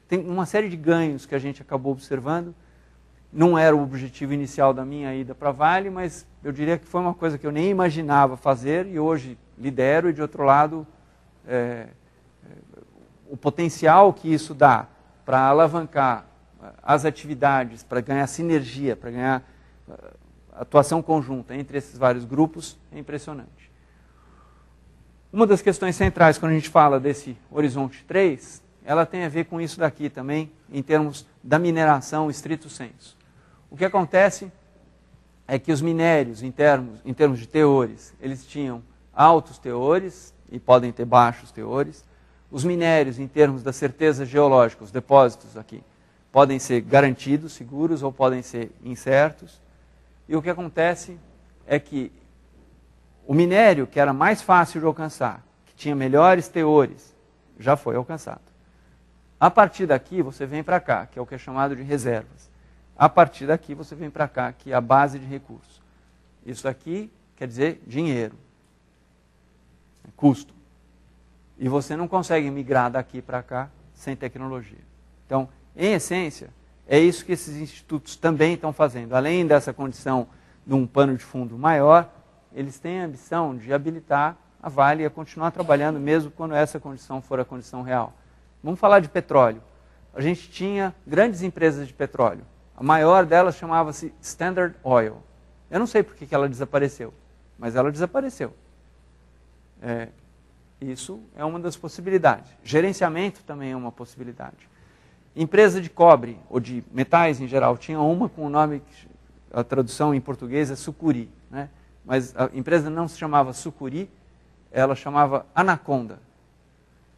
Tem uma série de ganhos que a gente acabou observando. Não era o objetivo inicial da minha ida para a Vale, mas eu diria que foi uma coisa que eu nem imaginava fazer e hoje lidero, e de outro lado, o potencial que isso dá para alavancar as atividades, para ganhar sinergia, para ganhar atuação conjunta entre esses vários grupos é impressionante. Uma das questões centrais quando a gente fala desse horizonte 3 ela tem a ver com isso daqui também, em termos da mineração estrito sensu. O que acontece é que os minérios, em termos de teores, eles tinham altos teores e podem ter baixos teores. Os minérios, em termos da certeza geológica, os depósitos aqui, podem ser garantidos, seguros, ou podem ser incertos. E o que acontece é que o minério, que era mais fácil de alcançar, que tinha melhores teores, já foi alcançado. A partir daqui, você vem para cá, que é o que é chamado de reservas. A partir daqui, você vem para cá, que é a base de recursos. Isso aqui quer dizer dinheiro, custo. E você não consegue migrar daqui para cá sem tecnologia. Então, em essência, é isso que esses institutos também estão fazendo. Além dessa condição de um pano de fundo maior, eles têm a ambição de habilitar a Vale a continuar trabalhando mesmo quando essa condição for a condição real. Vamos falar de petróleo. A gente tinha grandes empresas de petróleo. A maior delas chamava-se Standard Oil. Eu não sei por que ela desapareceu, mas ela desapareceu. Isso é uma das possibilidades. Gerenciamento também é uma possibilidade. Empresa de cobre, ou de metais em geral, tinha uma com o nome, a tradução em português é sucuri, né? Mas a empresa não se chamava Sucuri, ela chamava Anaconda.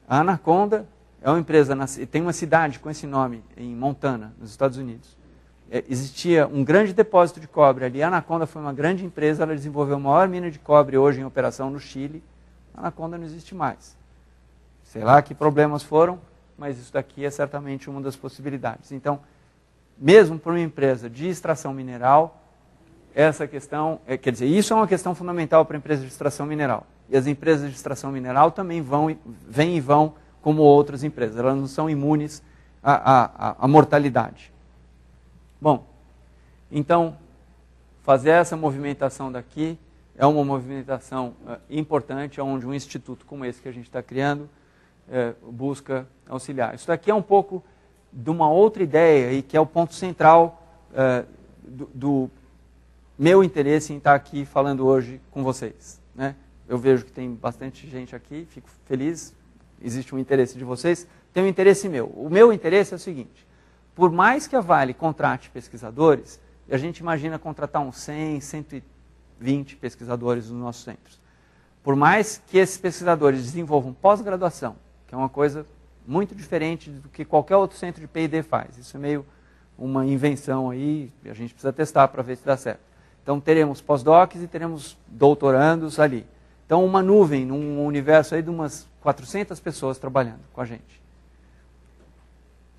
A Anaconda é uma empresa, tem uma cidade com esse nome em Montana, nos Estados Unidos. Existia um grande depósito de cobre ali. A Anaconda foi uma grande empresa, ela desenvolveu a maior mina de cobre hoje em operação no Chile. A Anaconda não existe mais. Sei lá que problemas foram, mas isso daqui é certamente uma das possibilidades. Então, mesmo para uma empresa de extração mineral, essa questão, quer dizer, isso é uma questão fundamental para a empresa de extração mineral. E as empresas de extração mineral também vêm e vão como outras empresas. Elas não são imunes à mortalidade. Bom, então, fazer essa movimentação daqui é uma movimentação importante, onde um instituto como esse que a gente está criando busca auxiliar. Isso daqui é um pouco de uma outra ideia, e que é o ponto central do meu interesse em estar aqui falando hoje com vocês, né? Eu vejo que tem bastante gente aqui, fico feliz, existe um interesse de vocês, tem um interesse meu. O meu interesse é o seguinte: por mais que a Vale contrate pesquisadores, e a gente imagina contratar uns 100, 120 pesquisadores nos nossos centros, por mais que esses pesquisadores desenvolvam pós-graduação, que é uma coisa muito diferente do que qualquer outro centro de P&D faz, isso é meio uma invenção aí, a gente precisa testar para ver se dá certo. Então teremos pós-docs e teremos doutorandos ali. Então uma nuvem, num universo aí de umas 400 pessoas trabalhando com a gente.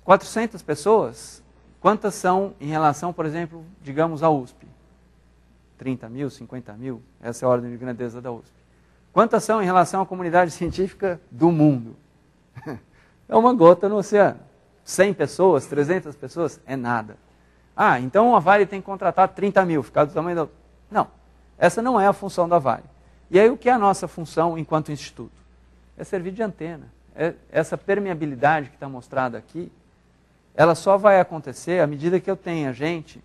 400 pessoas, quantas são em relação, por exemplo, digamos, à USP? 30 mil, 50 mil, essa é a ordem de grandeza da USP. Quantas são em relação à comunidade científica do mundo? É uma gota no oceano. 100 pessoas, 300 pessoas, é nada. Ah, então a Vale tem que contratar 30 mil, ficar do tamanho do... Não, essa não é a função da Vale. E aí o que é a nossa função enquanto instituto? É servir de antena. Essa permeabilidade que está mostrada aqui, ela só vai acontecer à medida que eu tenha gente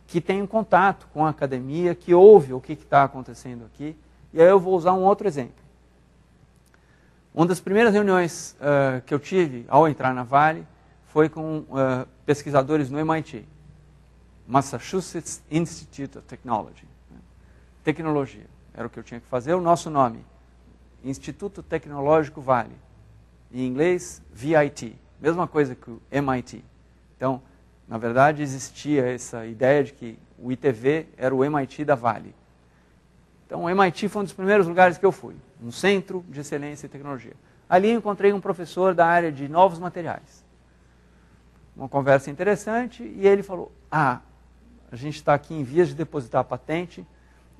que tem um contato com a academia, que ouve o que está acontecendo aqui. E aí eu vou usar um outro exemplo. Uma das primeiras reuniões que eu tive ao entrar na Vale foi com pesquisadores no MIT, Massachusetts Institute of Technology. Tecnologia, era o que eu tinha que fazer. O nosso nome, Instituto Tecnológico Vale. Em inglês, VIT. Mesma coisa que o MIT. Então, na verdade, existia essa ideia de que o ITV era o MIT da Vale. Então, o MIT foi um dos primeiros lugares que eu fui. Um centro de excelência em tecnologia. Ali eu encontrei um professor da área de novos materiais. Uma conversa interessante, e ele falou, a gente está aqui em vias de depositar a patente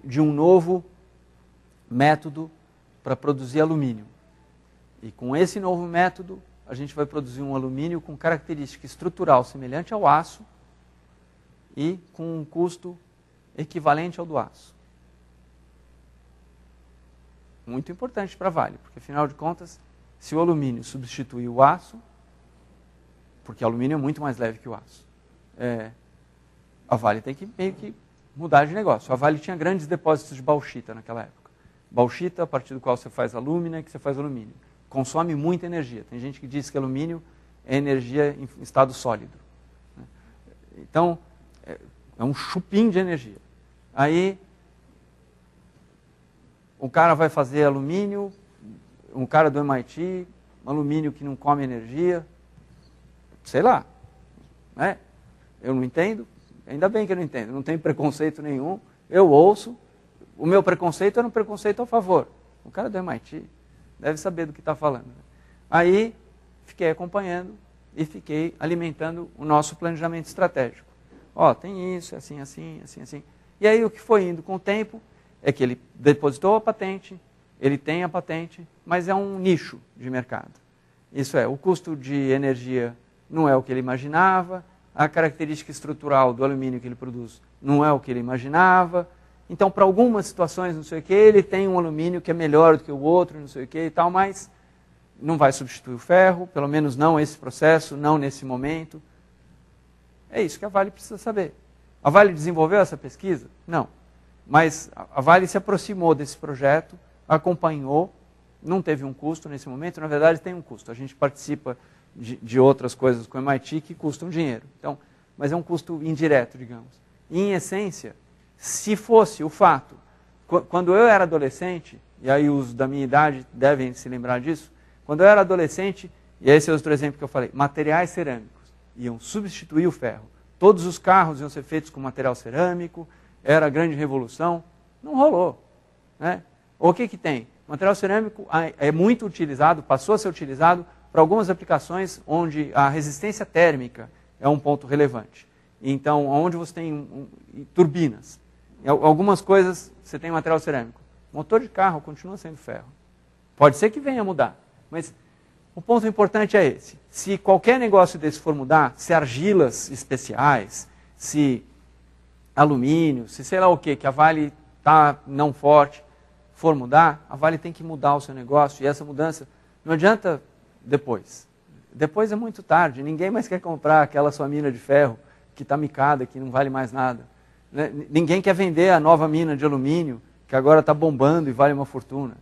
de um novo método para produzir alumínio. E com esse novo método, a gente vai produzir um alumínio com característica estrutural semelhante ao aço e com um custo equivalente ao do aço. Muito importante para a Vale, porque afinal de contas, se o alumínio substituir o aço, porque o alumínio é muito mais leve que o aço, a Vale tem que meio que mudar de negócio. A Vale tinha grandes depósitos de bauxita naquela época. Bauxita, a partir do qual você faz alumina e que você faz alumínio. consome muita energia. Tem gente que diz que alumínio é energia em estado sólido. Então, é um chupim de energia. Aí, o cara vai fazer alumínio, um cara do MIT, alumínio que não come energia, sei lá, né? Eu não entendo, ainda bem que eu não entendo, não tenho preconceito nenhum, eu ouço, o meu preconceito era um preconceito a favor. O cara do MIT deve saber do que está falando. Aí, fiquei acompanhando e fiquei alimentando o nosso planejamento estratégico. Ó, tem isso, assim, assim, assim, assim. E aí o que foi indo com o tempo é que ele depositou a patente, ele tem a patente, mas é um nicho de mercado. Isso é, o custo de energia não é o que ele imaginava, a característica estrutural do alumínio que ele produz não é o que ele imaginava. Então, para algumas situações, não sei o que, ele tem um alumínio que é melhor do que o outro, não sei o que e tal, mas não vai substituir o ferro, pelo menos não esse processo, não nesse momento. É isso que a Vale precisa saber. A Vale desenvolveu essa pesquisa? Não. Mas a Vale se aproximou desse projeto, acompanhou, não teve um custo nesse momento, na verdade tem um custo. A gente participa de outras coisas com o MIT que custam dinheiro. Então, mas é um custo indireto, digamos. E, em essência, se fosse o fato, quando eu era adolescente, e aí os da minha idade devem se lembrar disso, quando eu era adolescente, e esse é outro exemplo que eu falei, materiais cerâmicos iam substituir o ferro. Todos os carros iam ser feitos com material cerâmico, era a grande revolução. Não rolou. Né? O que tem? O material cerâmico é muito utilizado, passou a ser utilizado para algumas aplicações onde a resistência térmica é um ponto relevante. Então, onde você tem turbinas, algumas coisas você tem material cerâmico. Motor de carro continua sendo ferro. Pode ser que venha a mudar, mas o ponto importante é esse. Se qualquer negócio desse for mudar, se argilas especiais, se alumínio, se sei lá o que a Vale está não forte, for mudar, a Vale tem que mudar o seu negócio. E essa mudança não adianta depois. Depois é muito tarde, ninguém mais quer comprar aquela sua mina de ferro que está micada, que não vale mais nada. Ninguém quer vender a nova mina de alumínio, que agora está bombando e vale uma fortuna.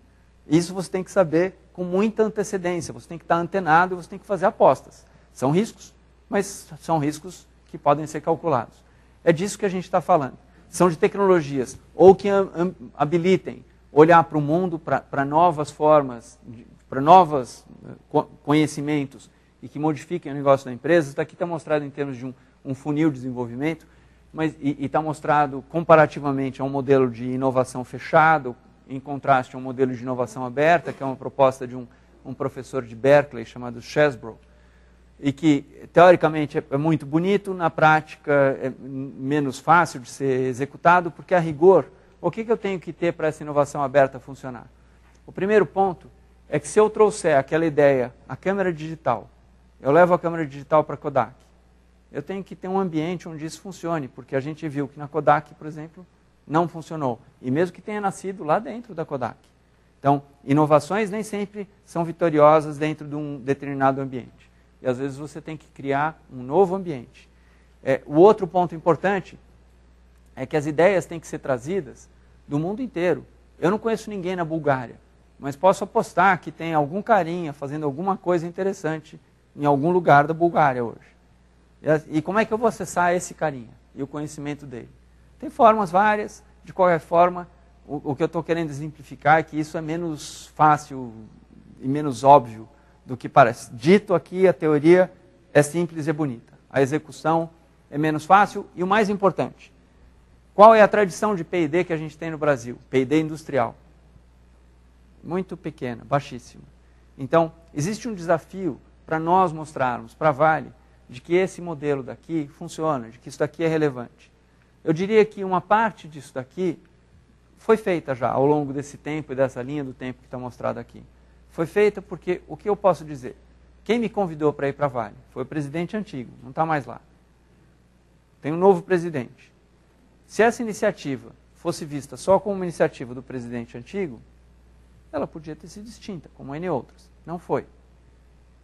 Isso você tem que saber com muita antecedência, você tem que estar antenado e você tem que fazer apostas. São riscos, mas são riscos que podem ser calculados. É disso que a gente está falando. São de tecnologias ou que habilitem olhar para o mundo, para novas formas, para novos conhecimentos e que modifiquem o negócio da empresa. Isso daqui está mostrado em termos de um funil de desenvolvimento, mas está mostrado comparativamente a um modelo de inovação fechado, em contraste a um modelo de inovação aberta, que é uma proposta de um professor de Berkeley chamado Chesbrough, e que teoricamente é muito bonito, na prática é menos fácil de ser executado, porque a rigor, o que eu tenho que ter para essa inovação aberta funcionar? O primeiro ponto é que se eu trouxer aquela ideia, a câmera digital, eu levo a câmera digital para a Kodak, eu tenho que ter um ambiente onde isso funcione, porque a gente viu que na Kodak, por exemplo, não funcionou. E mesmo que tenha nascido lá dentro da Kodak. Então, inovações nem sempre são vitoriosas dentro de um determinado ambiente. E às vezes você tem que criar um novo ambiente. O outro ponto importante é que as ideias têm que ser trazidas do mundo inteiro. Eu não conheço ninguém na Bulgária, mas posso apostar que tem algum carinha fazendo alguma coisa interessante em algum lugar da Bulgária hoje. E como é que eu vou acessar esse carinha e o conhecimento dele? Tem formas várias, de qualquer forma, o que eu estou querendo exemplificar é que isso é menos fácil e menos óbvio do que parece. Dito aqui, a teoria é simples e bonita. A execução é menos fácil e o mais importante, qual é a tradição de P&D que a gente tem no Brasil? P&D industrial. Muito pequena, baixíssima. Então, existe um desafio para nós mostrarmos para a Vale de que esse modelo daqui funciona, de que isso daqui é relevante. Eu diria que uma parte disso daqui foi feita já ao longo desse tempo e dessa linha do tempo que está mostrada aqui. Foi feita porque, o que eu posso dizer? Quem me convidou para ir para a Vale foi o presidente antigo, não está mais lá. Tem um novo presidente. Se essa iniciativa fosse vista só como uma iniciativa do presidente antigo, ela podia ter sido extinta, como N outras. Não foi.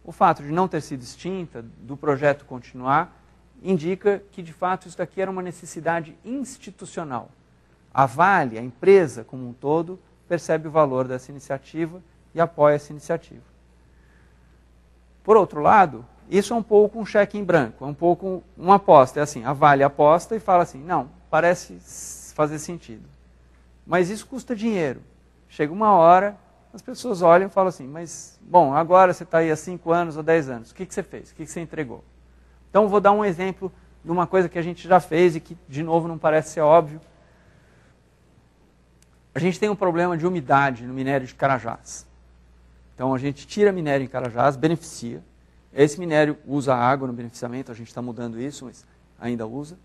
O fato de não ter sido extinta, do projeto continuar, indica que, de fato, isso daqui era uma necessidade institucional. A Vale, a empresa como um todo, percebe o valor dessa iniciativa e apoia essa iniciativa. Por outro lado, isso é um pouco um cheque em branco, é um pouco uma aposta. É assim, a Vale aposta e fala assim, não, parece fazer sentido. Mas isso custa dinheiro. Chega uma hora, as pessoas olham e falam assim, mas, bom, agora você está aí há 5 anos ou 10 anos, o que você fez? O que você entregou? Então, vou dar um exemplo de uma coisa que a gente já fez e que, de novo, não parece ser óbvio. A gente tem um problema de umidade no minério de Carajás. Então, a gente tira minério em Carajás, beneficia. Esse minério usa água no beneficiamento, a gente está mudando isso, mas ainda usa.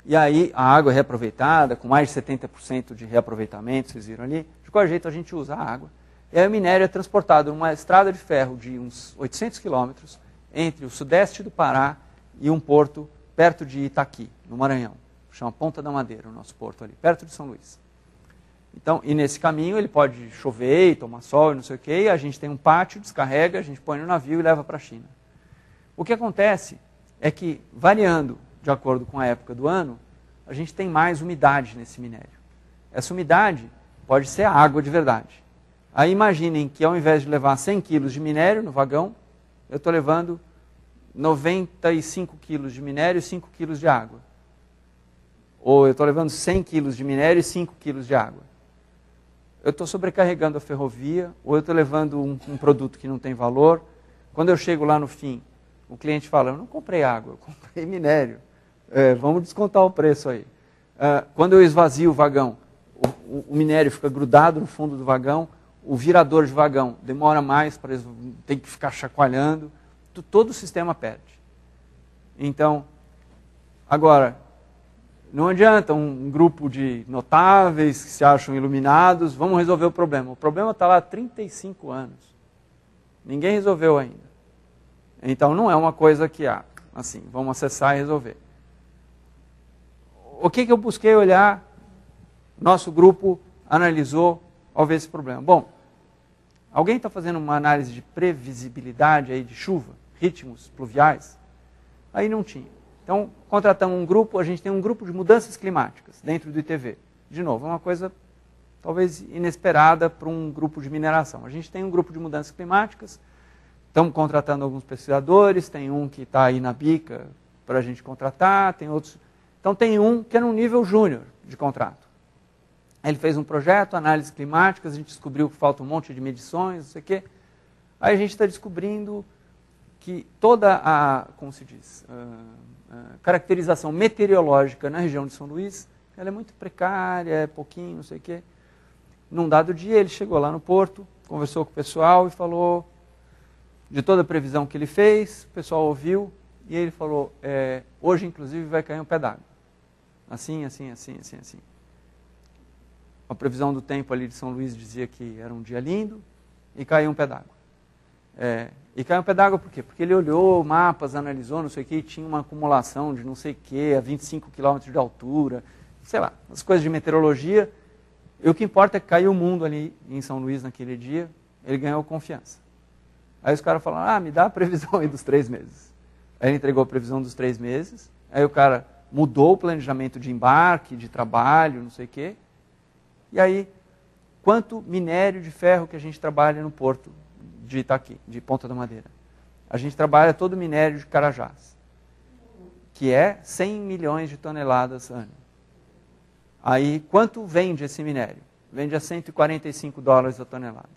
E aí, a água é reaproveitada, com mais de 70% de reaproveitamento, vocês viram ali. De qualquer jeito, a gente usa a água. E aí, o minério é transportado numa estrada de ferro de uns 800 quilômetros entre o sudeste do Pará e um porto perto de Itaqui, no Maranhão. Chama Ponta da Madeira, o nosso porto ali, perto de São Luís. Então, e nesse caminho ele pode chover e tomar sol e não sei o quê, e a gente tem um pátio, descarrega, a gente põe no navio e leva para a China. O que acontece é que, variando de acordo com a época do ano, a gente tem mais umidade nesse minério. Essa umidade pode ser a água de verdade. Aí imaginem que ao invés de levar 100 quilos de minério no vagão, eu estou levando 95 quilos de minério e 5 quilos de água. Ou eu estou levando 100 quilos de minério e 5 quilos de água. Eu estou sobrecarregando a ferrovia, ou eu estou levando um produto que não tem valor. Quando eu chego lá no fim, o cliente fala, eu não comprei água, eu comprei minério. Vamos descontar o preço aí. Quando eu esvazio o vagão, o minério fica grudado no fundo do vagão, o virador de vagão demora mais, tem que ficar chacoalhando, todo o sistema perde. Então, agora, não adianta um grupo de notáveis que se acham iluminados, vamos resolver o problema. O problema está lá há 35 anos. Ninguém resolveu ainda. Então, não é uma coisa que, assim, vamos acessar e resolver. O que eu busquei olhar, nosso grupo analisou ao ver esse problema. Bom, alguém está fazendo uma análise de previsibilidade aí de chuva, ritmos pluviais? Aí não tinha. Então, contratamos um grupo, a gente tem um grupo de mudanças climáticas dentro do ITV. De novo, é uma coisa talvez inesperada para um grupo de mineração. A gente tem um grupo de mudanças climáticas, estamos contratando alguns pesquisadores, tem um que está aí na bica para a gente contratar, tem outros... Então tem um que é no nível júnior de contrato. Ele fez um projeto, análises climáticas, a gente descobriu que falta um monte de medições, não sei o quê. Aí a gente está descobrindo que toda a, como se diz, a caracterização meteorológica na região de São Luís, ela é muito precária, é pouquinho, não sei o quê. Num dado dia ele chegou lá no porto, conversou com o pessoal e falou de toda a previsão que ele fez, o pessoal ouviu, e ele falou, hoje inclusive vai cair um pé d'água. Assim, assim, assim, assim, assim. A previsão do tempo ali de São Luís dizia que era um dia lindo, e caiu um pé d'água. E caiu um pé d'água por quê? Porque ele olhou mapas, analisou, não sei o quê, e tinha uma acumulação de não sei o quê, a 25 quilômetros de altura, sei lá, as coisas de meteorologia. E o que importa é que caiu o mundo ali em São Luís naquele dia, ele ganhou confiança. Aí os caras falaram, me dá a previsão aí dos 3 meses. Aí ele entregou a previsão dos 3 meses, aí o cara mudou o planejamento de embarque, de trabalho, não sei o quê. E aí, quanto minério de ferro que a gente trabalha no porto de Itaqui, de Ponta da Madeira? A gente trabalha todo o minério de Carajás, que é 100 milhões de toneladas ano. Aí, quanto vende esse minério? Vende a $145 a tonelada.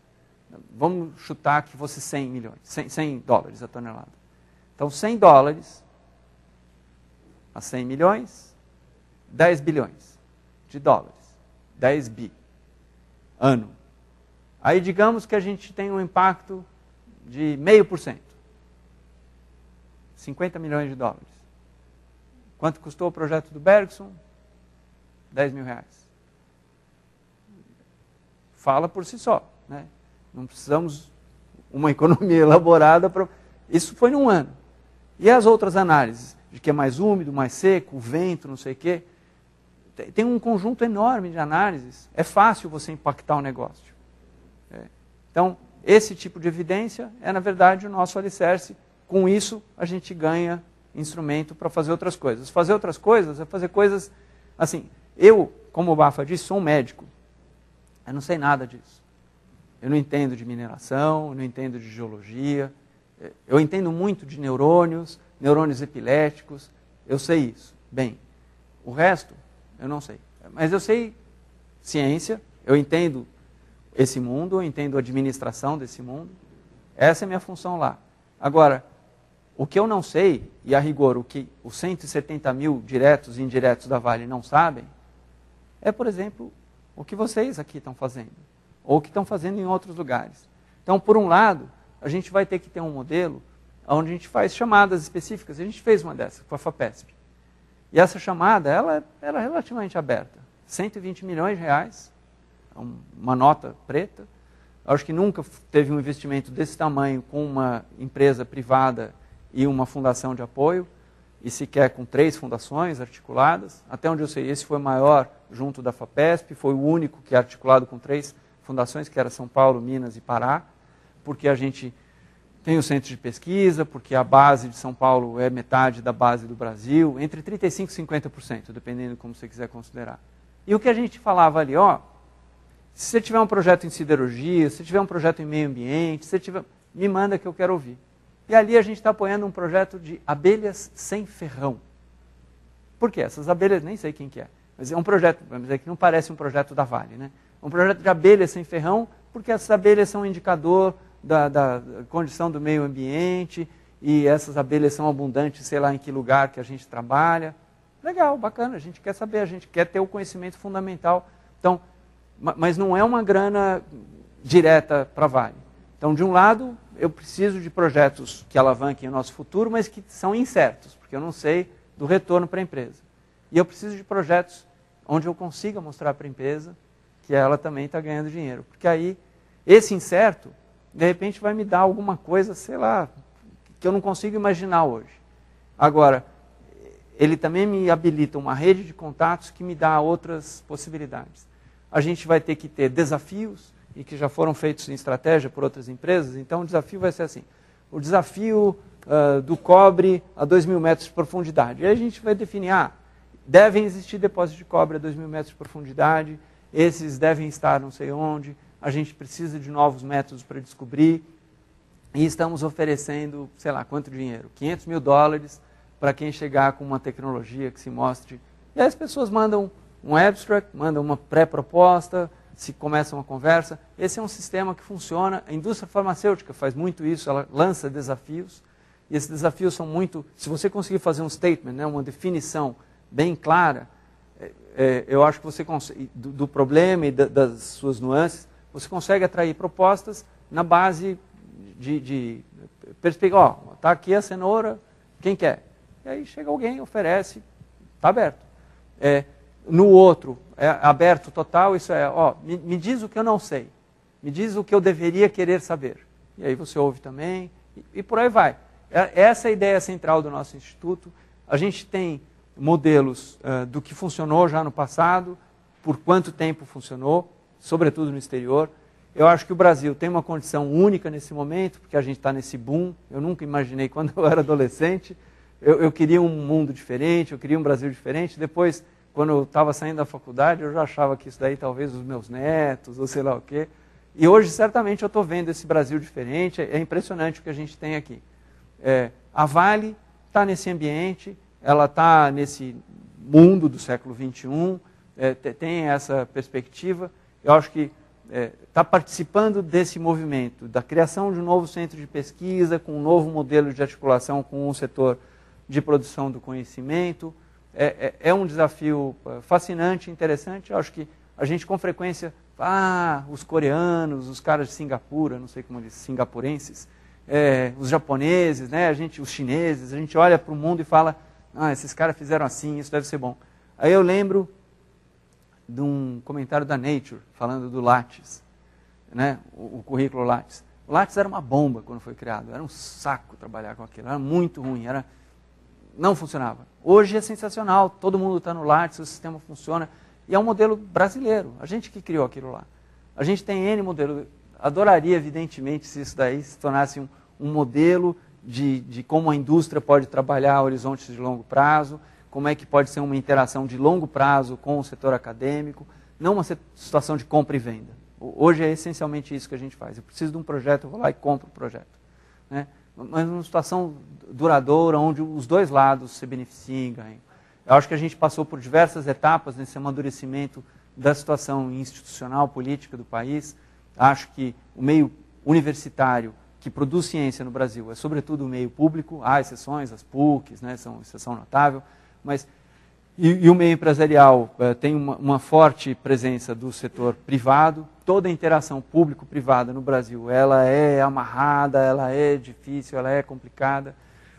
Vamos chutar que fosse 100 dólares a tonelada. Então, $100 a 100 milhões, 10 bilhões de dólares. 10 bi. Ano. Aí, digamos que a gente tem um impacto de 0,5%. 50 milhões de dólares. Quanto custou o projeto do Bergson? 10 mil reais. Fala por si só, né? Não precisamos uma economia elaborada para... Isso foi num ano. E as outras análises, de que é mais úmido, mais seco, o vento, não sei o quê. Tem um conjunto enorme de análises. É fácil você impactar o negócio. Então, esse tipo de evidência é, na verdade, o nosso alicerce. Com isso, a gente ganha instrumento para fazer outras coisas. Fazer outras coisas é fazer coisas... Assim, eu, como o Bafa disse, sou um médico. Eu não sei nada disso. Eu não entendo de mineração, eu não entendo de geologia. Eu entendo muito de neurônios epiléticos, eu sei isso. Bem, o resto eu não sei. Mas eu sei ciência, eu entendo esse mundo, eu entendo a administração desse mundo. Essa é a minha função lá. Agora, o que eu não sei, e a rigor, o que os 170 mil diretos e indiretos da Vale não sabem, é, por exemplo, o que vocês aqui estão fazendo, ou o que estão fazendo em outros lugares. Então, por um lado, a gente vai ter que ter um modelo onde a gente faz chamadas específicas. A gente fez uma dessas com a FAPESP. E essa chamada, ela é relativamente aberta. 120 milhões de reais, uma nota preta. Acho que nunca teve um investimento desse tamanho com uma empresa privada e uma fundação de apoio, e sequer com 3 fundações articuladas. Até onde eu sei, esse foi o maior junto da FAPESP, foi o único que é articulado com 3 fundações, que era São Paulo, Minas e Pará, porque a gente tem o centro de pesquisa, porque a base de São Paulo é metade da base do Brasil, entre 35% e 50%, dependendo de como você quiser considerar. E o que a gente falava ali, se você tiver um projeto em siderurgia, se tiver um projeto em meio ambiente, me manda que eu quero ouvir. E ali a gente está apoiando um projeto de abelhas sem ferrão. Por quê? Essas abelhas, nem sei quem que é, mas é um projeto, vamos dizer que não parece um projeto da Vale, né? Um projeto de abelhas sem ferrão, porque essas abelhas são um indicador da condição do meio ambiente, e essas abelhas são abundantes, sei lá em que lugar que a gente trabalha. Legal, bacana, a gente quer saber, a gente quer ter o conhecimento fundamental. Então, mas não é uma grana direta para a Vale. Então, de um lado, eu preciso de projetos que alavanquem o nosso futuro, mas que são incertos, porque eu não sei do retorno para a empresa. E eu preciso de projetos onde eu consiga mostrar para a empresa que ela também está ganhando dinheiro. Porque aí, esse incerto, de repente vai me dar alguma coisa, sei lá, que eu não consigo imaginar hoje. Agora, ele também me habilita uma rede de contatos que me dá outras possibilidades. A gente vai ter que ter desafios, e que já foram feitos em estratégia por outras empresas. Então, o desafio vai ser assim, o desafio do cobre a 2.000 metros de profundidade. E aí a gente vai definir, devem existir depósitos de cobre a 2.000 metros de profundidade, esses devem estar não sei onde, a gente precisa de novos métodos para descobrir, e estamos oferecendo, sei lá, quanto dinheiro? $500 mil para quem chegar com uma tecnologia que se mostre. E aí as pessoas mandam um abstract, mandam uma pré-proposta, se começa uma conversa. Esse é um sistema que funciona, a indústria farmacêutica faz muito isso, ela lança desafios, e esses desafios são muito, se você conseguir fazer um statement, né, uma definição bem clara, eu acho que você consegue, do problema e das suas nuances, você consegue atrair propostas na base de perspectiva, está aqui a cenoura, quem quer? E aí chega alguém, oferece, está aberto. No outro, é aberto total, isso me diz o que eu não sei, me diz o que eu deveria querer saber. E aí você ouve também, e por aí vai. Essa é a ideia central do nosso instituto. A gente tem modelos do que funcionou já no passado, por quanto tempo funcionou, sobretudo no exterior. Eu acho que o Brasil tem uma condição única nesse momento, porque a gente está nesse boom. Eu nunca imaginei, quando eu era adolescente, eu queria um mundo diferente, eu queria um Brasil diferente. Depois, quando eu estava saindo da faculdade, eu já achava que isso daí talvez os meus netos, ou sei lá o quê. E hoje, certamente, eu estou vendo esse Brasil diferente. É impressionante o que a gente tem aqui. A Vale está nesse ambiente, ela está nesse mundo do século XXI, tem essa perspectiva. Eu acho que está participando desse movimento, da criação de um novo centro de pesquisa, com um novo modelo de articulação com o setor de produção do conhecimento. É um desafio fascinante, interessante. Eu acho que a gente com frequência, os coreanos, os caras de Singapura, não sei como eles, singapurenses, os japoneses, né, os chineses, a gente olha para o mundo e fala, esses caras fizeram assim, isso deve ser bom. Aí eu lembro de um comentário da Nature, falando do Lattes, né, o currículo Lattes. O Lattes era uma bomba quando foi criado, era um saco trabalhar com aquilo, era muito ruim, não funcionava. Hoje é sensacional, todo mundo está no Lattes, o sistema funciona, e é um modelo brasileiro, a gente que criou aquilo lá. A gente tem N modelo, adoraria evidentemente se isso daí se tornasse um modelo de como a indústria pode trabalhar horizontes de longo prazo, como é que pode ser uma interação de longo prazo com o setor acadêmico, não uma situação de compra e venda. Hoje é essencialmente isso que a gente faz. Eu preciso de um projeto, eu vou lá e compro o projeto. Né? mas numa situação duradoura, onde os dois lados se beneficiem e ganham. Eu acho que a gente passou por diversas etapas nesse amadurecimento da situação institucional, política do país. Acho que o meio universitário que produz ciência no Brasil é sobretudo o meio público, há exceções, as PUCs, né, são exceção notável, mas e o meio empresarial tem uma forte presença do setor privado. Toda a interação público-privada no Brasil, ela é amarrada, ela é difícil, ela é complicada.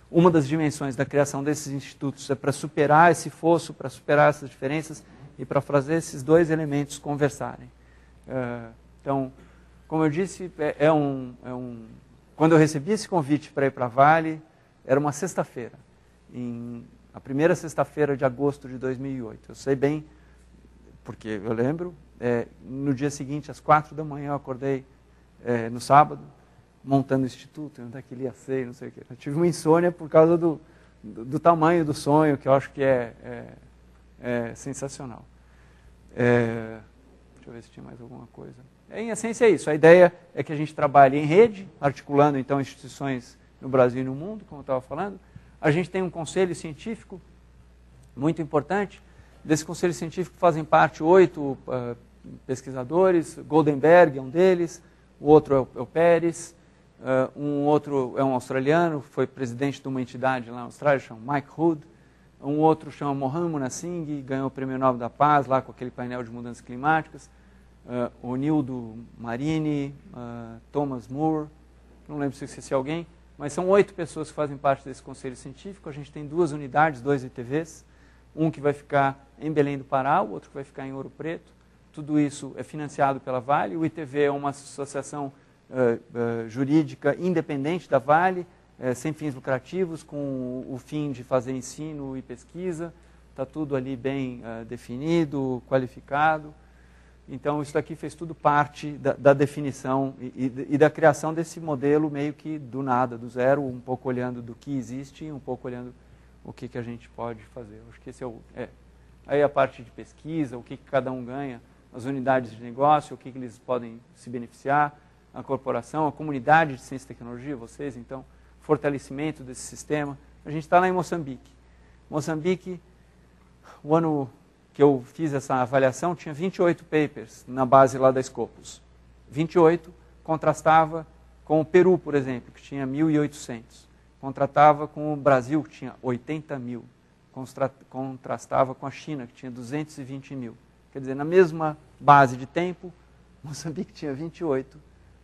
Uma das dimensões da criação desses institutos é para superar esse fosso, para superar essas diferenças e para fazer esses dois elementos conversarem. Então, como eu disse, quando eu recebi esse convite para ir para a Vale, era uma sexta-feira, a primeira sexta-feira de agosto de 2008. Eu sei bem, porque eu lembro, no dia seguinte, às 4 da manhã, eu acordei no sábado, montando o instituto, onde é que ele ia ser, não sei o quê. Eu tive uma insônia por causa do tamanho do sonho, que eu acho que é sensacional. Deixa eu ver se tinha mais alguma coisa. Em essência é isso, a ideia é que a gente trabalhe em rede, articulando então instituições no Brasil e no mundo, como eu estava falando. A gente tem um conselho científico muito importante. Desse conselho científico fazem parte 8 pesquisadores, Goldenberg é um deles, o outro é o Pérez, um outro é um australiano, foi presidente de uma entidade lá na Austrália, chama Mike Hood, um outro chama Mohan Munasinghe, ganhou o Prêmio Nobel da Paz lá com aquele painel de mudanças climáticas, o Nildo Marini, Thomas Moore, não lembro se esqueci alguém, mas são 8 pessoas que fazem parte desse conselho científico. A gente tem 2 unidades, 2 ITVs, um que vai ficar em Belém do Pará, o outro que vai ficar em Ouro Preto. Tudo isso é financiado pela Vale. O ITV é uma associação jurídica independente da Vale, sem fins lucrativos, com o fim de fazer ensino e pesquisa. Está tudo ali bem definido, qualificado. Então, isso daqui fez tudo parte da definição e da criação desse modelo meio que do nada, do zero, um pouco olhando do que existe e um pouco olhando o que a gente pode fazer. Acho que esse aí a parte de pesquisa, o que cada um ganha, as unidades de negócio, o que eles podem se beneficiar, a corporação, a comunidade de ciência e tecnologia, vocês, então, fortalecimento desse sistema. A gente está lá em Moçambique. Moçambique, o ano que eu fiz essa avaliação, tinha 28 papers na base lá da Scopus. 28 contrastava com o Peru, por exemplo, que tinha 1.800. Contrastava com o Brasil, que tinha 80 mil. Contrastava com a China, que tinha 220 mil. Quer dizer, na mesma base de tempo, Moçambique tinha 28,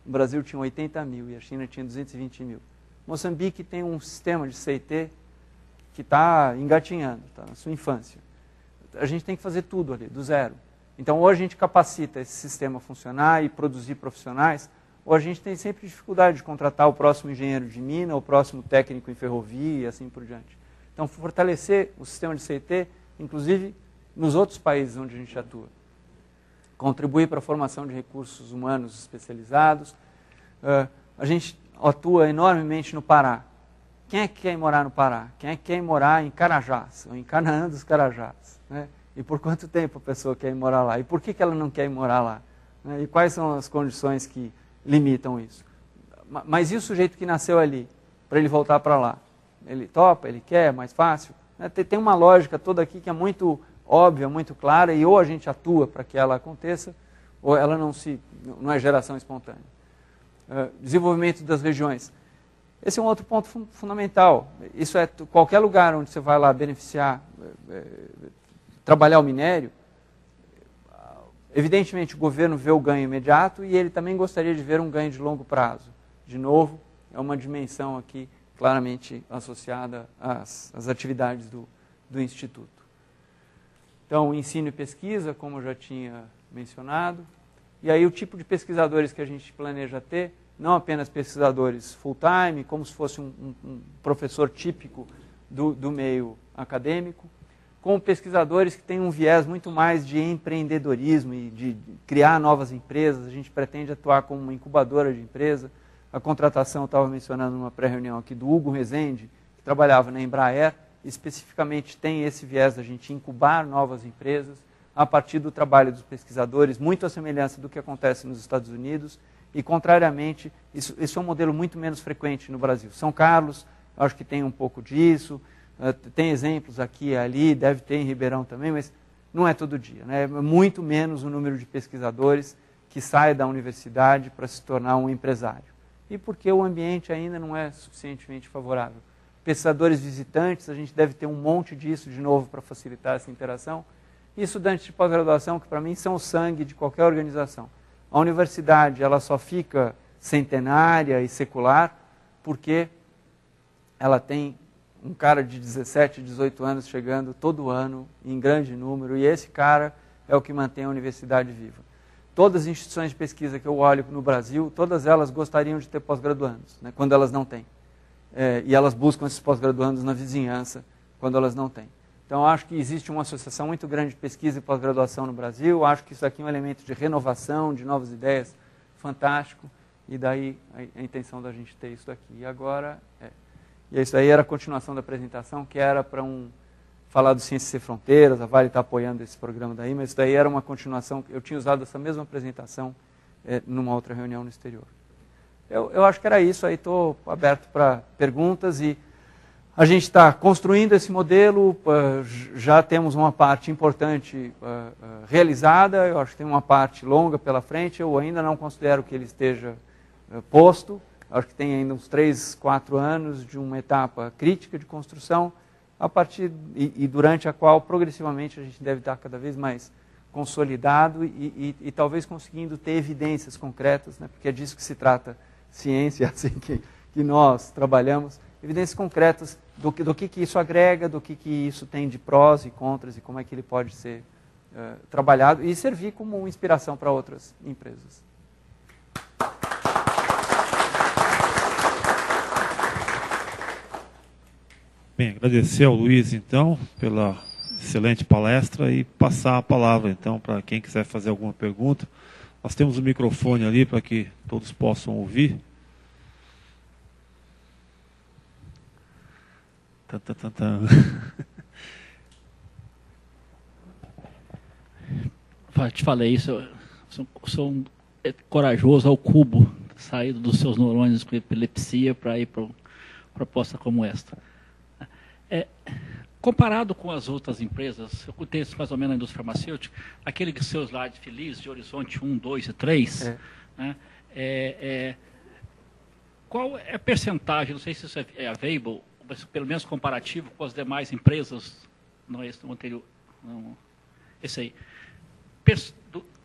o Brasil tinha 80 mil e a China tinha 220 mil. Moçambique tem um sistema de CIT que está engatinhando, está na sua infância. A gente tem que fazer tudo ali, do zero. Então, ou a gente capacita esse sistema a funcionar e produzir profissionais, ou a gente tem sempre dificuldade de contratar o próximo engenheiro de mina, o próximo técnico em ferrovia e assim por diante. Então, fortalecer o sistema de CIT, inclusive nos outros países onde a gente atua. Contribuir para a formação de recursos humanos especializados. A gente atua enormemente no Pará. Quem é que quer ir morar no Pará? Quem é que quer ir morar em Carajás, ou em Canaã dos Carajás? Né? E por quanto tempo a pessoa quer ir morar lá? E por que ela não quer ir morar lá? Né? E quais são as condições que limitam isso? Mas e o sujeito que nasceu ali, para ele voltar para lá? Ele topa, ele quer, é mais fácil? Né? Tem uma lógica toda aqui que é muito óbvia, muito clara, e ou a gente atua para que ela aconteça, ou ela não é geração espontânea. Desenvolvimento das regiões. Esse é um outro ponto fundamental. Isso é qualquer lugar onde você vai lá beneficiar, trabalhar o minério, evidentemente o governo vê o ganho imediato e ele também gostaria de ver um ganho de longo prazo. De novo, é uma dimensão aqui claramente associada às atividades do Instituto. Então, ensino e pesquisa, como eu já tinha mencionado. E aí o tipo de pesquisadores que a gente planeja ter, não apenas pesquisadores full-time, como se fosse um professor típico do meio acadêmico, com pesquisadores que têm um viés muito mais de empreendedorismo e de criar novas empresas. A gente pretende atuar como uma incubadora de empresa. A contratação, eu estava mencionando numa pré-reunião aqui, do Hugo Rezende, que trabalhava na Embraer, especificamente tem esse viés da gente incubar novas empresas a partir do trabalho dos pesquisadores, muito à semelhança do que acontece nos Estados Unidos e, contrariamente, isso é um modelo muito menos frequente no Brasil. São Carlos, acho que tem um pouco disso, tem exemplos aqui e ali, deve ter em Ribeirão também, mas não é todo dia. Né? É muito menos o número de pesquisadores que sai da universidade para se tornar um empresário. E porque o ambiente ainda não é suficientemente favorável. Pesquisadores visitantes, a gente deve ter um monte disso de novo para facilitar essa interação. E estudantes de pós-graduação, que para mim são o sangue de qualquer organização. A universidade ela só fica centenária e secular porque ela tem um cara de 17, 18 anos chegando todo ano, em grande número, e esse cara é o que mantém a universidade viva. Todas as instituições de pesquisa que eu olho no Brasil, todas elas gostariam de ter pós-graduandos, né, quando elas não têm. E elas buscam esses pós-graduandos na vizinhança, quando elas não têm. Então, acho que existe uma associação muito grande de pesquisa e pós-graduação no Brasil, acho que isso aqui é um elemento de renovação, de novas ideias, fantástico, e daí a intenção da gente ter isso daqui. E agora, e isso aí era a continuação da apresentação, que era para falar do Ciências Sem Fronteiras, a Vale está apoiando esse programa daí, mas isso daí era uma continuação, eu tinha usado essa mesma apresentação numa outra reunião no exterior. Eu acho que era isso, aí estou aberto para perguntas e a gente está construindo esse modelo, já temos uma parte importante realizada, eu acho que tem uma parte longa pela frente, eu ainda não considero que ele esteja posto, acho que tem ainda uns 3, 4 anos de uma etapa crítica de construção, a partir e durante a qual progressivamente a gente deve estar cada vez mais consolidado e talvez conseguindo ter evidências concretas, né, porque é disso que se trata ciência, assim que nós trabalhamos, evidências concretas do que isso agrega, do que isso tem de prós e contras e como é que ele pode ser trabalhado e servir como inspiração para outras empresas. Bem, agradecer ao Luiz, então, pela excelente palestra e passar a palavra, então, para quem quiser fazer alguma pergunta. Nós temos um microfone ali para que todos possam ouvir. Te falei isso, sou corajoso ao cubo, saído dos seus neurônios com epilepsia para ir para uma proposta como esta. Comparado com as outras empresas, eu conheço mais ou menos a indústria farmacêutica, aquele que seu slide feliz de horizonte 1, 2 e 3, né, qual é a percentagem, não sei se isso é available, mas pelo menos comparativo com as demais empresas, não é esse no anterior, não, esse aí,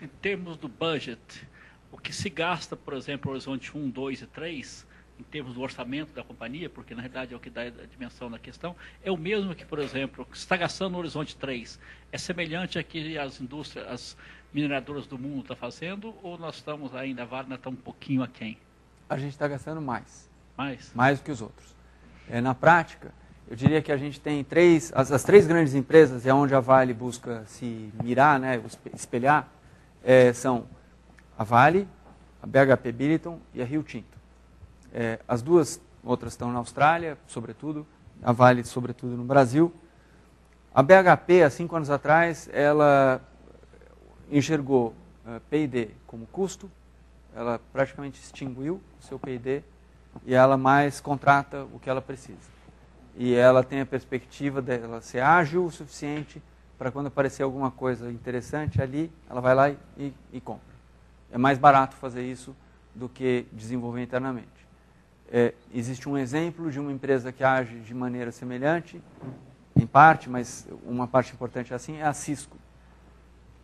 em termos do budget, o que se gasta, por exemplo, no horizonte 1, 2 e 3, em termos do orçamento da companhia, porque na realidade é o que dá a dimensão da questão, é o mesmo que, por exemplo, que se está gastando no horizonte 3, é semelhante a que as indústrias, as mineradoras do mundo estão fazendo, ou nós estamos ainda, a Vale está um pouquinho aquém? A gente está gastando mais. Mais? Mais do que os outros. Na prática, eu diria que a gente tem as 3 grandes empresas, é onde a Vale busca se mirar, né, espelhar, são a Vale, a BHP Billiton e a Rio Tinto. As 2 outras estão na Austrália, sobretudo, a Vale, sobretudo, no Brasil. A BHP, há 5 anos atrás, ela enxergou P&D como custo, ela praticamente extinguiu o seu P&D e ela mais contrata o que ela precisa. E ela tem a perspectiva dela ser ágil o suficiente para quando aparecer alguma coisa interessante ali, ela vai lá e compra. É mais barato fazer isso do que desenvolver internamente. Existe um exemplo de uma empresa que age de maneira semelhante, em parte, mas uma parte importante assim, é a Cisco.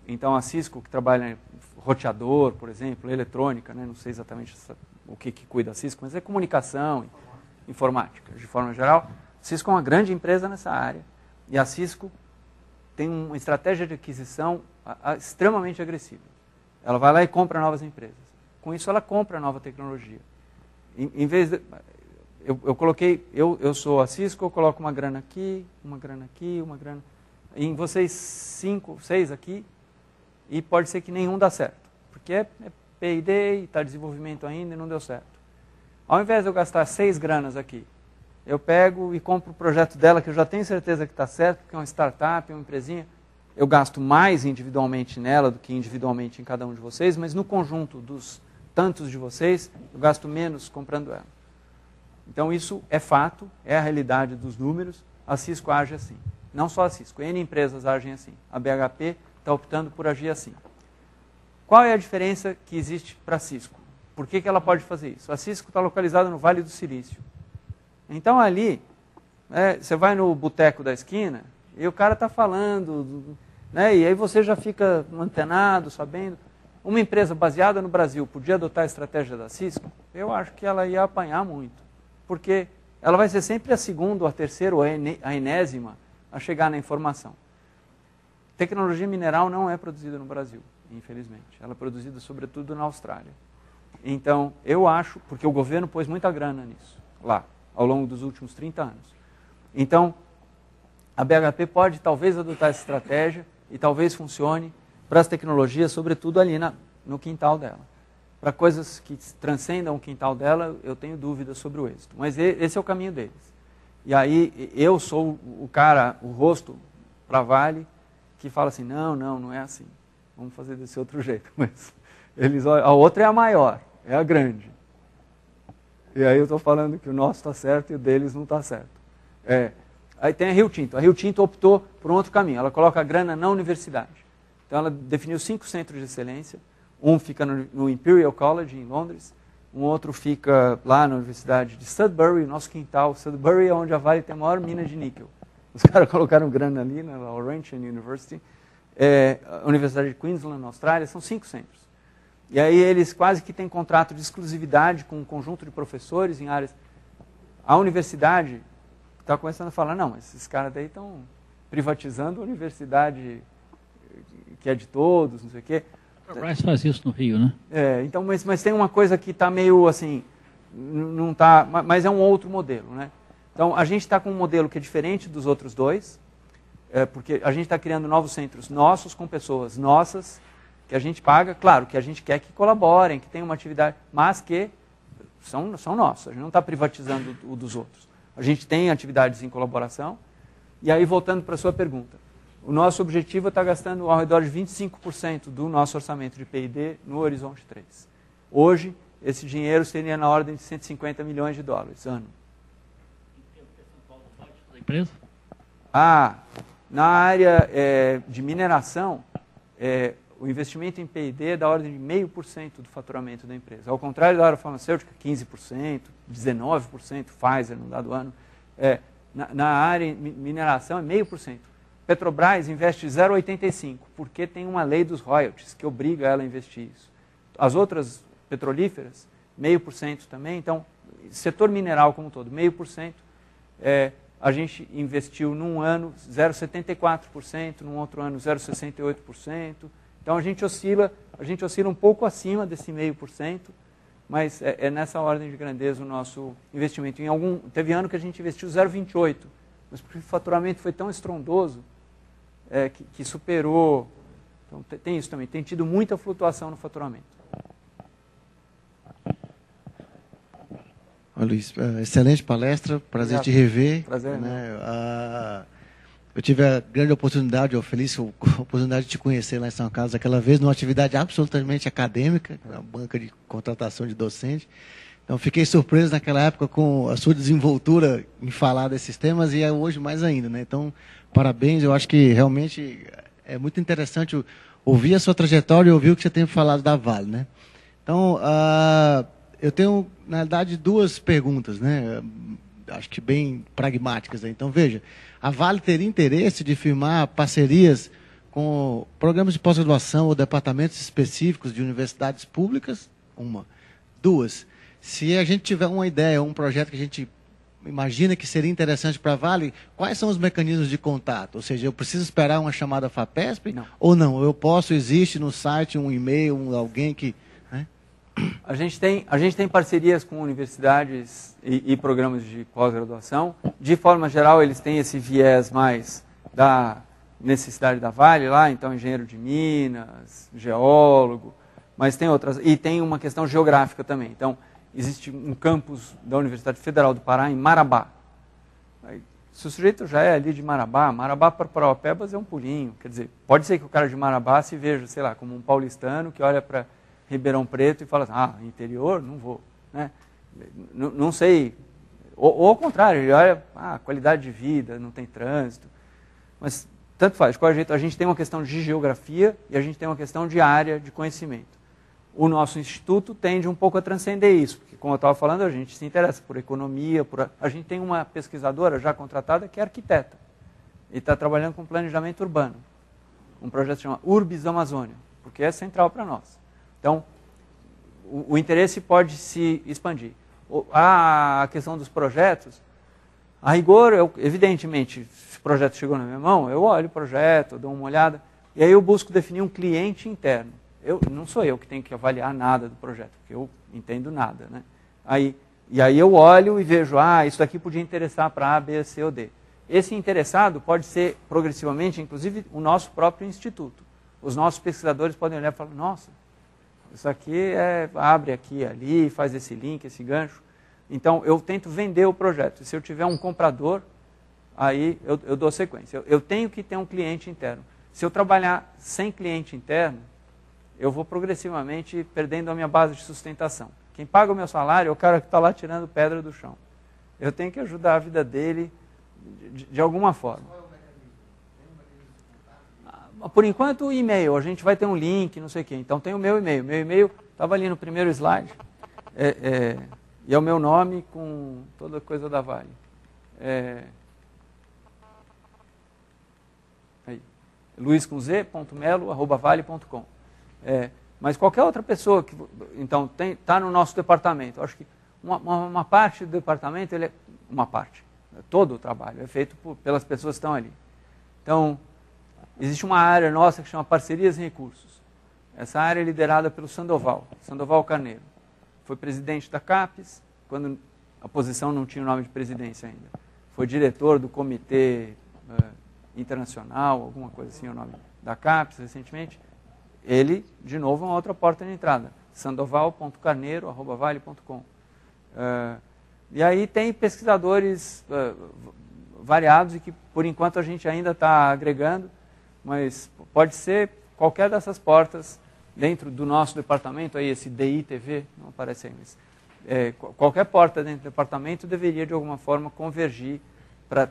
Então, a Cisco, que trabalha em roteador, por exemplo, eletrônica, né? Não sei exatamente o que cuida da Cisco, mas é comunicação, informática, de forma geral. A Cisco é uma grande empresa nessa área, e a Cisco tem uma estratégia de aquisição extremamente agressiva. Ela vai lá e compra novas empresas. Com isso, ela compra nova tecnologia. Em vez de, eu sou a Cisco, eu coloco uma grana aqui, uma grana aqui, uma grana... Em vocês 5, 6 aqui, e pode ser que nenhum dá certo. Porque é P&D e está em desenvolvimento ainda e não deu certo. Ao invés de eu gastar 6 granas aqui, eu pego e compro o projeto dela, que eu já tenho certeza que está certo, porque é uma startup, é uma empresinha. Eu gasto mais individualmente nela do que individualmente em cada um de vocês, mas no conjunto dos tantos de vocês, eu gasto menos comprando ela. Então isso é fato, é a realidade dos números, a Cisco age assim. Não só a Cisco, N empresas agem assim. A BHP está optando por agir assim. Qual é a diferença que existe para a Cisco? Por que ela pode fazer isso? A Cisco está localizada no Vale do Silício. Então ali, você vai no boteco da esquina e o cara está falando, né, e aí você já fica antenado, sabendo. Uma empresa baseada no Brasil podia adotar a estratégia da Cisco? Eu acho que ela ia apanhar muito. Porque ela vai ser sempre a segunda, ou a terceira, ou a enésima a chegar na informação. Tecnologia mineral não é produzida no Brasil, infelizmente. Ela é produzida sobretudo na Austrália. Então, eu acho, porque o governo pôs muita grana nisso, lá, ao longo dos últimos 30 anos. Então, a BHP pode talvez adotar essa estratégia e talvez funcione para as tecnologias, sobretudo ali no quintal dela. Para coisas que transcendam o quintal dela, eu tenho dúvidas sobre o êxito. Mas esse é o caminho deles. E aí, eu sou o cara, o rosto para a Vale, que fala assim, não é assim. Vamos fazer desse outro jeito. Mas a outra é a maior, é a grande. E aí eu estou falando que o nosso está certo e o deles não está certo. Aí tem a Rio Tinto. A Rio Tinto optou por um outro caminho. Ela coloca a grana na universidade. Então ela definiu 5 centros de excelência. Um fica no Imperial College, em Londres. Um outro fica lá na Universidade de Sudbury, nosso quintal. Sudbury é onde a Vale tem a maior mina de níquel. Os caras colocaram grana ali, na Laurentian University. A Universidade de Queensland, na Austrália. São 5 centros. E aí eles quase que têm contrato de exclusividade com um conjunto de professores em áreas. A universidade está começando a falar, não, esses caras daí estão privatizando a universidade que é de todos, não sei o quê. A Rice faz isso no Rio, né? Então, mas tem uma coisa que está meio assim, não tá, mas é um outro modelo, né? Então, a gente está com um modelo que é diferente dos outros dois, porque a gente está criando novos centros nossos, com pessoas nossas, que a gente paga, claro, que a gente quer que colaborem, que tenham uma atividade, mas que são nossos, a gente não está privatizando o dos outros. A gente tem atividades em colaboração, e aí voltando para a sua pergunta, o nosso objetivo é estar gastando ao redor de 25% do nosso orçamento de P&D no Horizonte 3. Hoje, esse dinheiro seria na ordem de 150 milhões de dólares ano. Tem um percentual do budget da empresa? Na área de mineração, o investimento em P&D é da ordem de 0,5% do faturamento da empresa. Ao contrário da área farmacêutica, 15%, 19%, Pfizer no dado ano. Na área de mineração é 0,5%. Petrobras investe 0,85%, porque tem uma lei dos royalties que obriga ela a investir isso. As outras petrolíferas, 0,5% também. Então, setor mineral como um todo, 0,5%. A gente investiu num ano 0,74%, num outro ano 0,68%. Então a gente oscila um pouco acima desse 0,5%, mas é nessa ordem de grandeza o nosso investimento. Teve ano que a gente investiu 0,28%, mas porque o faturamento foi tão estrondoso que superou. Então tem isso também, tem tido muita flutuação no faturamento. Luiz, excelente palestra, prazer Obrigado. te rever. Prazer, né? Eu tive a grande oportunidade, ou feliz oportunidade de te conhecer lá em São Carlos, aquela vez, numa atividade absolutamente acadêmica, na banca de contratação de docente. Então, fiquei surpreso naquela época com a sua desenvoltura em falar desses temas e é hoje mais ainda, né? Então, parabéns, eu acho que realmente é muito interessante ouvir a sua trajetória e ouvir o que você tem falado da Vale, né? Então, eu tenho, na verdade, 2 perguntas, né? Acho que bem pragmáticas. Né? Então, veja, a Vale teria interesse de firmar parcerias com programas de pós-graduação ou departamentos específicos de universidades públicas? 1. 2, se a gente tiver uma ideia, um projeto que a gente imagina que seria interessante para a Vale, quais são os mecanismos de contato? Ou seja, eu preciso esperar uma chamada FAPESP? Não. Ou não? Eu posso, existe no site um e-mail, alguém que... A gente tem parcerias com universidades e programas de pós-graduação. De forma geral, eles têm esse viés mais da necessidade da Vale lá, então engenheiro de minas, geólogo, mas tem outras. E tem uma questão geográfica também. Então, existe um campus da Universidade Federal do Pará em Marabá. Se o sujeito já é ali de Marabá para Paraupebas é um pulinho. Quer dizer, pode ser que o cara de Marabá se veja, sei lá, como um paulistano que olha para Ribeirão Preto e fala assim, interior, não vou. Né? Não sei. Ou ao contrário, ele olha, qualidade de vida, não tem trânsito. Mas tanto faz, de qualquer jeito, a gente tem uma questão de geografia e a gente tem uma questão de área de conhecimento. O nosso instituto tende um pouco a transcender isso, porque, como eu estava falando, a gente se interessa por economia, a gente tem uma pesquisadora já contratada que é arquiteta e está trabalhando com planejamento urbano. Um projeto que se chama Urbis Amazônia, porque é central para nós. Então, o interesse pode se expandir. A questão dos projetos, a rigor, evidentemente, se o projeto chegou na minha mão, eu olho o projeto, dou uma olhada, e aí eu busco definir um cliente interno. Não sou eu que tenho que avaliar nada do projeto, porque eu entendo nada. Né? E aí eu olho e vejo, isso daqui podia interessar para A, B, C ou D. Esse interessado pode ser progressivamente, inclusive, o nosso próprio instituto. Os nossos pesquisadores podem olhar e falar, nossa, isso aqui abre aqui, ali, faz esse link, esse gancho. Então, eu tento vender o projeto. E se eu tiver um comprador, aí eu dou sequência. Eu tenho que ter um cliente interno. Se eu trabalhar sem cliente interno, eu vou progressivamente perdendo a minha base de sustentação. Quem paga o meu salário é o cara que está lá tirando pedra do chão. Eu tenho que ajudar a vida dele de alguma forma. Por enquanto, o e-mail. A gente vai ter um link, não sei o quê. Então, tem o meu e-mail. Meu e-mail estava ali no primeiro slide. E é o meu nome com toda a coisa da Vale. luiz.melo@vale.com. Mas qualquer outra pessoa que então está no nosso departamento, acho que uma parte do departamento, todo o trabalho é feito pelas pessoas que estão ali. Então, existe uma área nossa que chama Parcerias e Recursos. Essa área é liderada pelo Sandoval Carneiro. Foi presidente da CAPES, quando a posição não tinha o nome de presidência ainda. Foi diretor do Comitê Internacional, alguma coisa assim, o nome da CAPES recentemente. Ele, de novo, é uma outra porta de entrada. sandoval.carneiro@vale.com. E aí tem pesquisadores variados e que, por enquanto, a gente ainda está agregando, mas pode ser qualquer dessas portas dentro do nosso departamento, aí esse DITV, não aparece aí, mas qualquer porta dentro do departamento deveria, de alguma forma, convergir para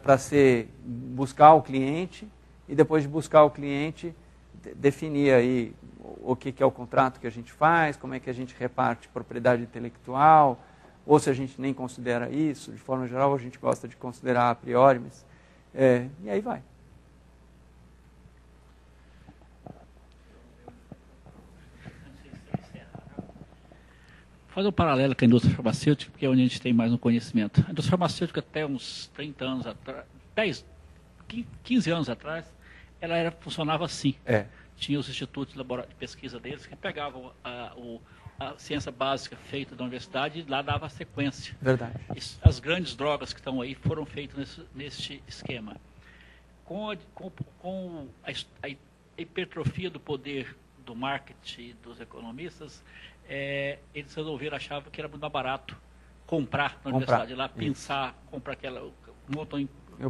buscar o cliente e, depois de buscar o cliente, definir aí o que é o contrato que a gente faz, como é que a gente reparte propriedade intelectual, ou se a gente nem considera isso. De forma geral, a gente gosta de considerar a priori, mas, e aí vai. Fazer um paralelo com a indústria farmacêutica, porque é onde a gente tem mais um conhecimento. A indústria farmacêutica, até uns 30 anos atrás, 15 anos atrás, ela funcionava assim. Tinha os institutos de pesquisa deles que pegavam a ciência básica feita da universidade e lá dava a sequência. Verdade. As grandes drogas que estão aí foram feitas neste esquema. Com a hipertrofia do poder do marketing e dos economistas, eles resolveram, achavam que era muito mais barato comprar na universidade, lá pensar, comprar aquela... o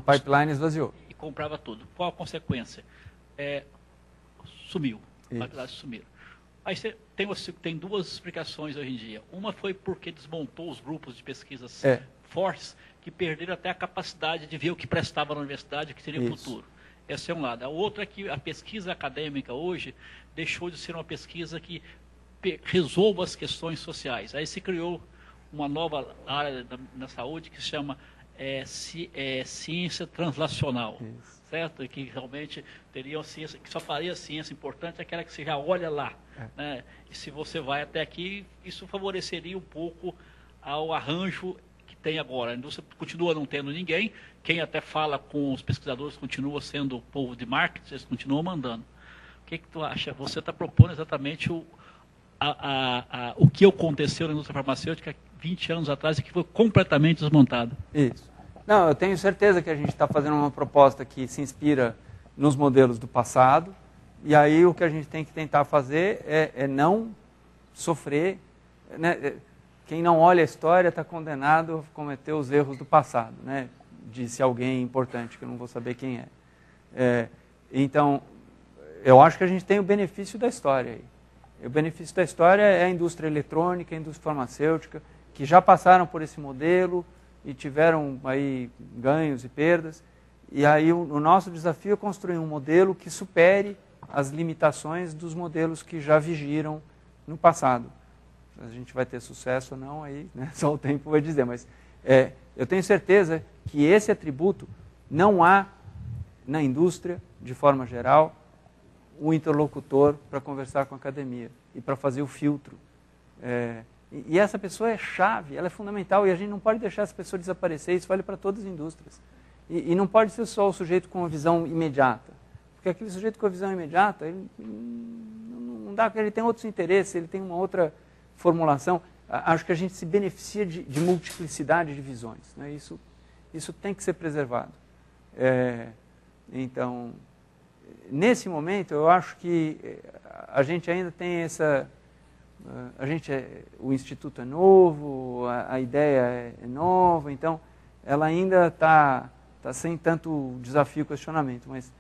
pipeline esvaziou. E comprava tudo. Qual a consequência? Sumiu. As faculdades sumiram. Aí você tem duas explicações hoje em dia. Uma foi porque desmontou os grupos de pesquisas fortes, que perderam até a capacidade de ver o que prestava na universidade, o que seria o futuro. Esse é um lado. A outra é que a pesquisa acadêmica hoje deixou de ser uma pesquisa que resolva as questões sociais. Aí se criou uma nova área na saúde que se chama ciência translacional. Certo? E que realmente teria ciência, que só faria ciência importante aquela que você já olha lá. Né? E se você vai até aqui, isso favoreceria um pouco ao arranjo que tem agora. A indústria continua não tendo ninguém, quem até fala com os pesquisadores continua sendo o povo de marketing, eles continuam mandando. O que tu acha? Você está propondo exatamente o que aconteceu na indústria farmacêutica 20 anos atrás e que foi completamente desmontado. Isso. Não, eu tenho certeza que a gente está fazendo uma proposta que se inspira nos modelos do passado, e aí o que a gente tem que tentar fazer é não sofrer. Né? Quem não olha a história está condenado a cometer os erros do passado, né? Disse alguém importante, que eu não vou saber quem é. Então, eu acho que a gente tem o benefício da história aí. O benefício da história é a indústria eletrônica, a indústria farmacêutica, que já passaram por esse modelo e tiveram aí ganhos e perdas. E aí o nosso desafio é construir um modelo que supere as limitações dos modelos que já vigiram no passado. Se a gente vai ter sucesso ou não, aí, né, só o tempo vai dizer. Mas eu tenho certeza que esse atributo não há na indústria, de forma geral, um interlocutor para conversar com a academia e para fazer o filtro. E essa pessoa é chave, ela é fundamental, e a gente não pode deixar essa pessoa desaparecer. Isso vale para todas as indústrias. E não pode ser só o sujeito com uma visão imediata. Porque aquele sujeito com a visão imediata, ele não dá, ele tem outros interesses, ele tem uma outra formulação. Acho que a gente se beneficia de multiplicidade de visões, né? Isso tem que ser preservado. Então, nesse momento, eu acho que a gente ainda tem essa... o Instituto é novo, a ideia é nova, então ela ainda está sem tanto desafio e questionamento, mas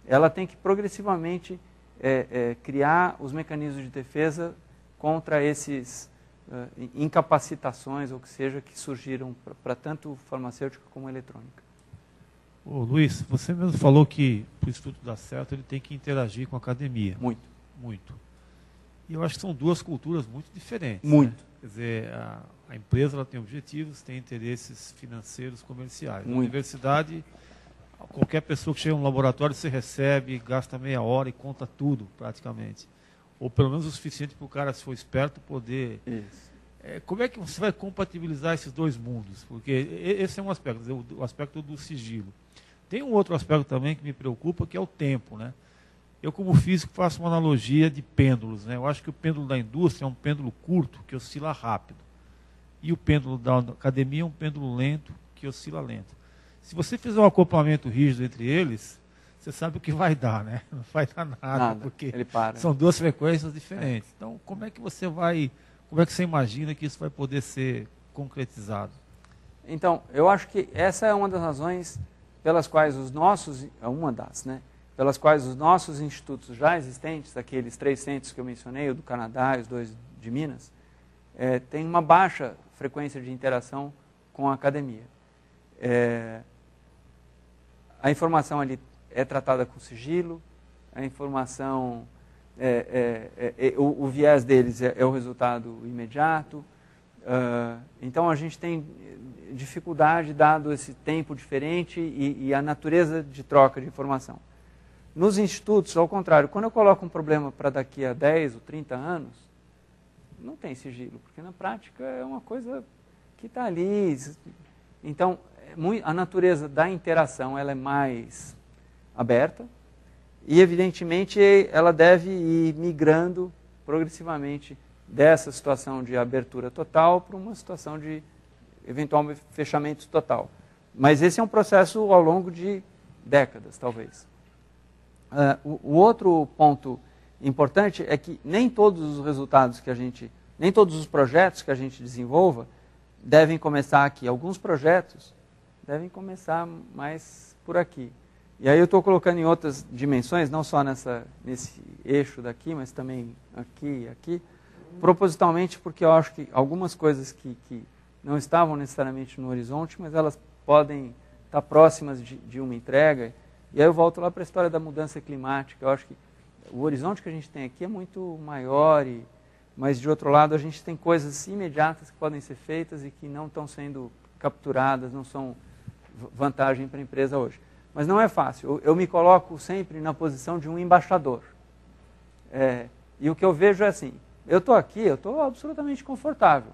ela tem que progressivamente criar os mecanismos de defesa contra esses incapacitações, ou que seja, que surgiram para tanto farmacêutica como eletrônica. Ô, Luiz, você mesmo falou que para o Instituto dar certo ele tem que interagir com a academia. Muito. Muito. E eu acho que são duas culturas muito diferentes. Muito. Né? Quer dizer, a empresa ela tem objetivos, tem interesses financeiros, comerciais. Muito. Na universidade, qualquer pessoa que chega no laboratório, você recebe, gasta meia hora e conta tudo, praticamente. Ou pelo menos o suficiente para o cara, se for esperto, poder... Isso. Como é que você vai compatibilizar esses dois mundos? Porque esse é um aspecto, o aspecto do sigilo. Tem um outro aspecto também que me preocupa, que é o tempo, né? Eu, como físico, faço uma analogia de pêndulos, né? Eu acho que o pêndulo da indústria é um pêndulo curto, que oscila rápido. E o pêndulo da academia é um pêndulo lento, que oscila lento. Se você fizer um acoplamento rígido entre eles, você sabe o que vai dar, né? Não vai dar nada, porque ele para. São duas frequências diferentes. Então, como é que você imagina que isso vai poder ser concretizado? Então, eu acho que essa é uma das razões pelas quais pelas quais os nossos institutos já existentes, aqueles 3 centros que eu mencionei, o do Canadá e os 2 de Minas, têm uma baixa frequência de interação com a academia. A informação ali é tratada com sigilo, a informação, o viés deles é o resultado imediato. Então a gente tem dificuldade, dado esse tempo diferente e a natureza de troca de informação. Nos institutos, ao contrário, quando eu coloco um problema para daqui a 10 ou 30 anos, não tem sigilo, porque na prática é uma coisa que está ali. Então, a natureza da interação ela é mais aberta e, evidentemente, ela deve ir migrando progressivamente dessa situação de abertura total para uma situação de eventual fechamento total. Mas esse é um processo ao longo de décadas, talvez. O outro ponto importante é que nem todos os resultados nem todos os projetos que a gente desenvolva devem começar aqui. Alguns projetos devem começar mais por aqui. E aí eu estou colocando em outras dimensões, não só nesse eixo daqui, mas também aqui e aqui, propositalmente porque eu acho que algumas coisas que não estavam necessariamente no horizonte, mas elas podem estar próximas de uma entrega. E aí eu volto lá para a história da mudança climática. Eu acho que o horizonte que a gente tem aqui é muito maior, mas de outro lado a gente tem coisas imediatas que podem ser feitas e que não estão sendo capturadas, não são vantagem para a empresa hoje. Mas não é fácil. Eu me coloco sempre na posição de um embaixador. E o que eu vejo é assim, eu estou aqui, eu estou absolutamente confortável.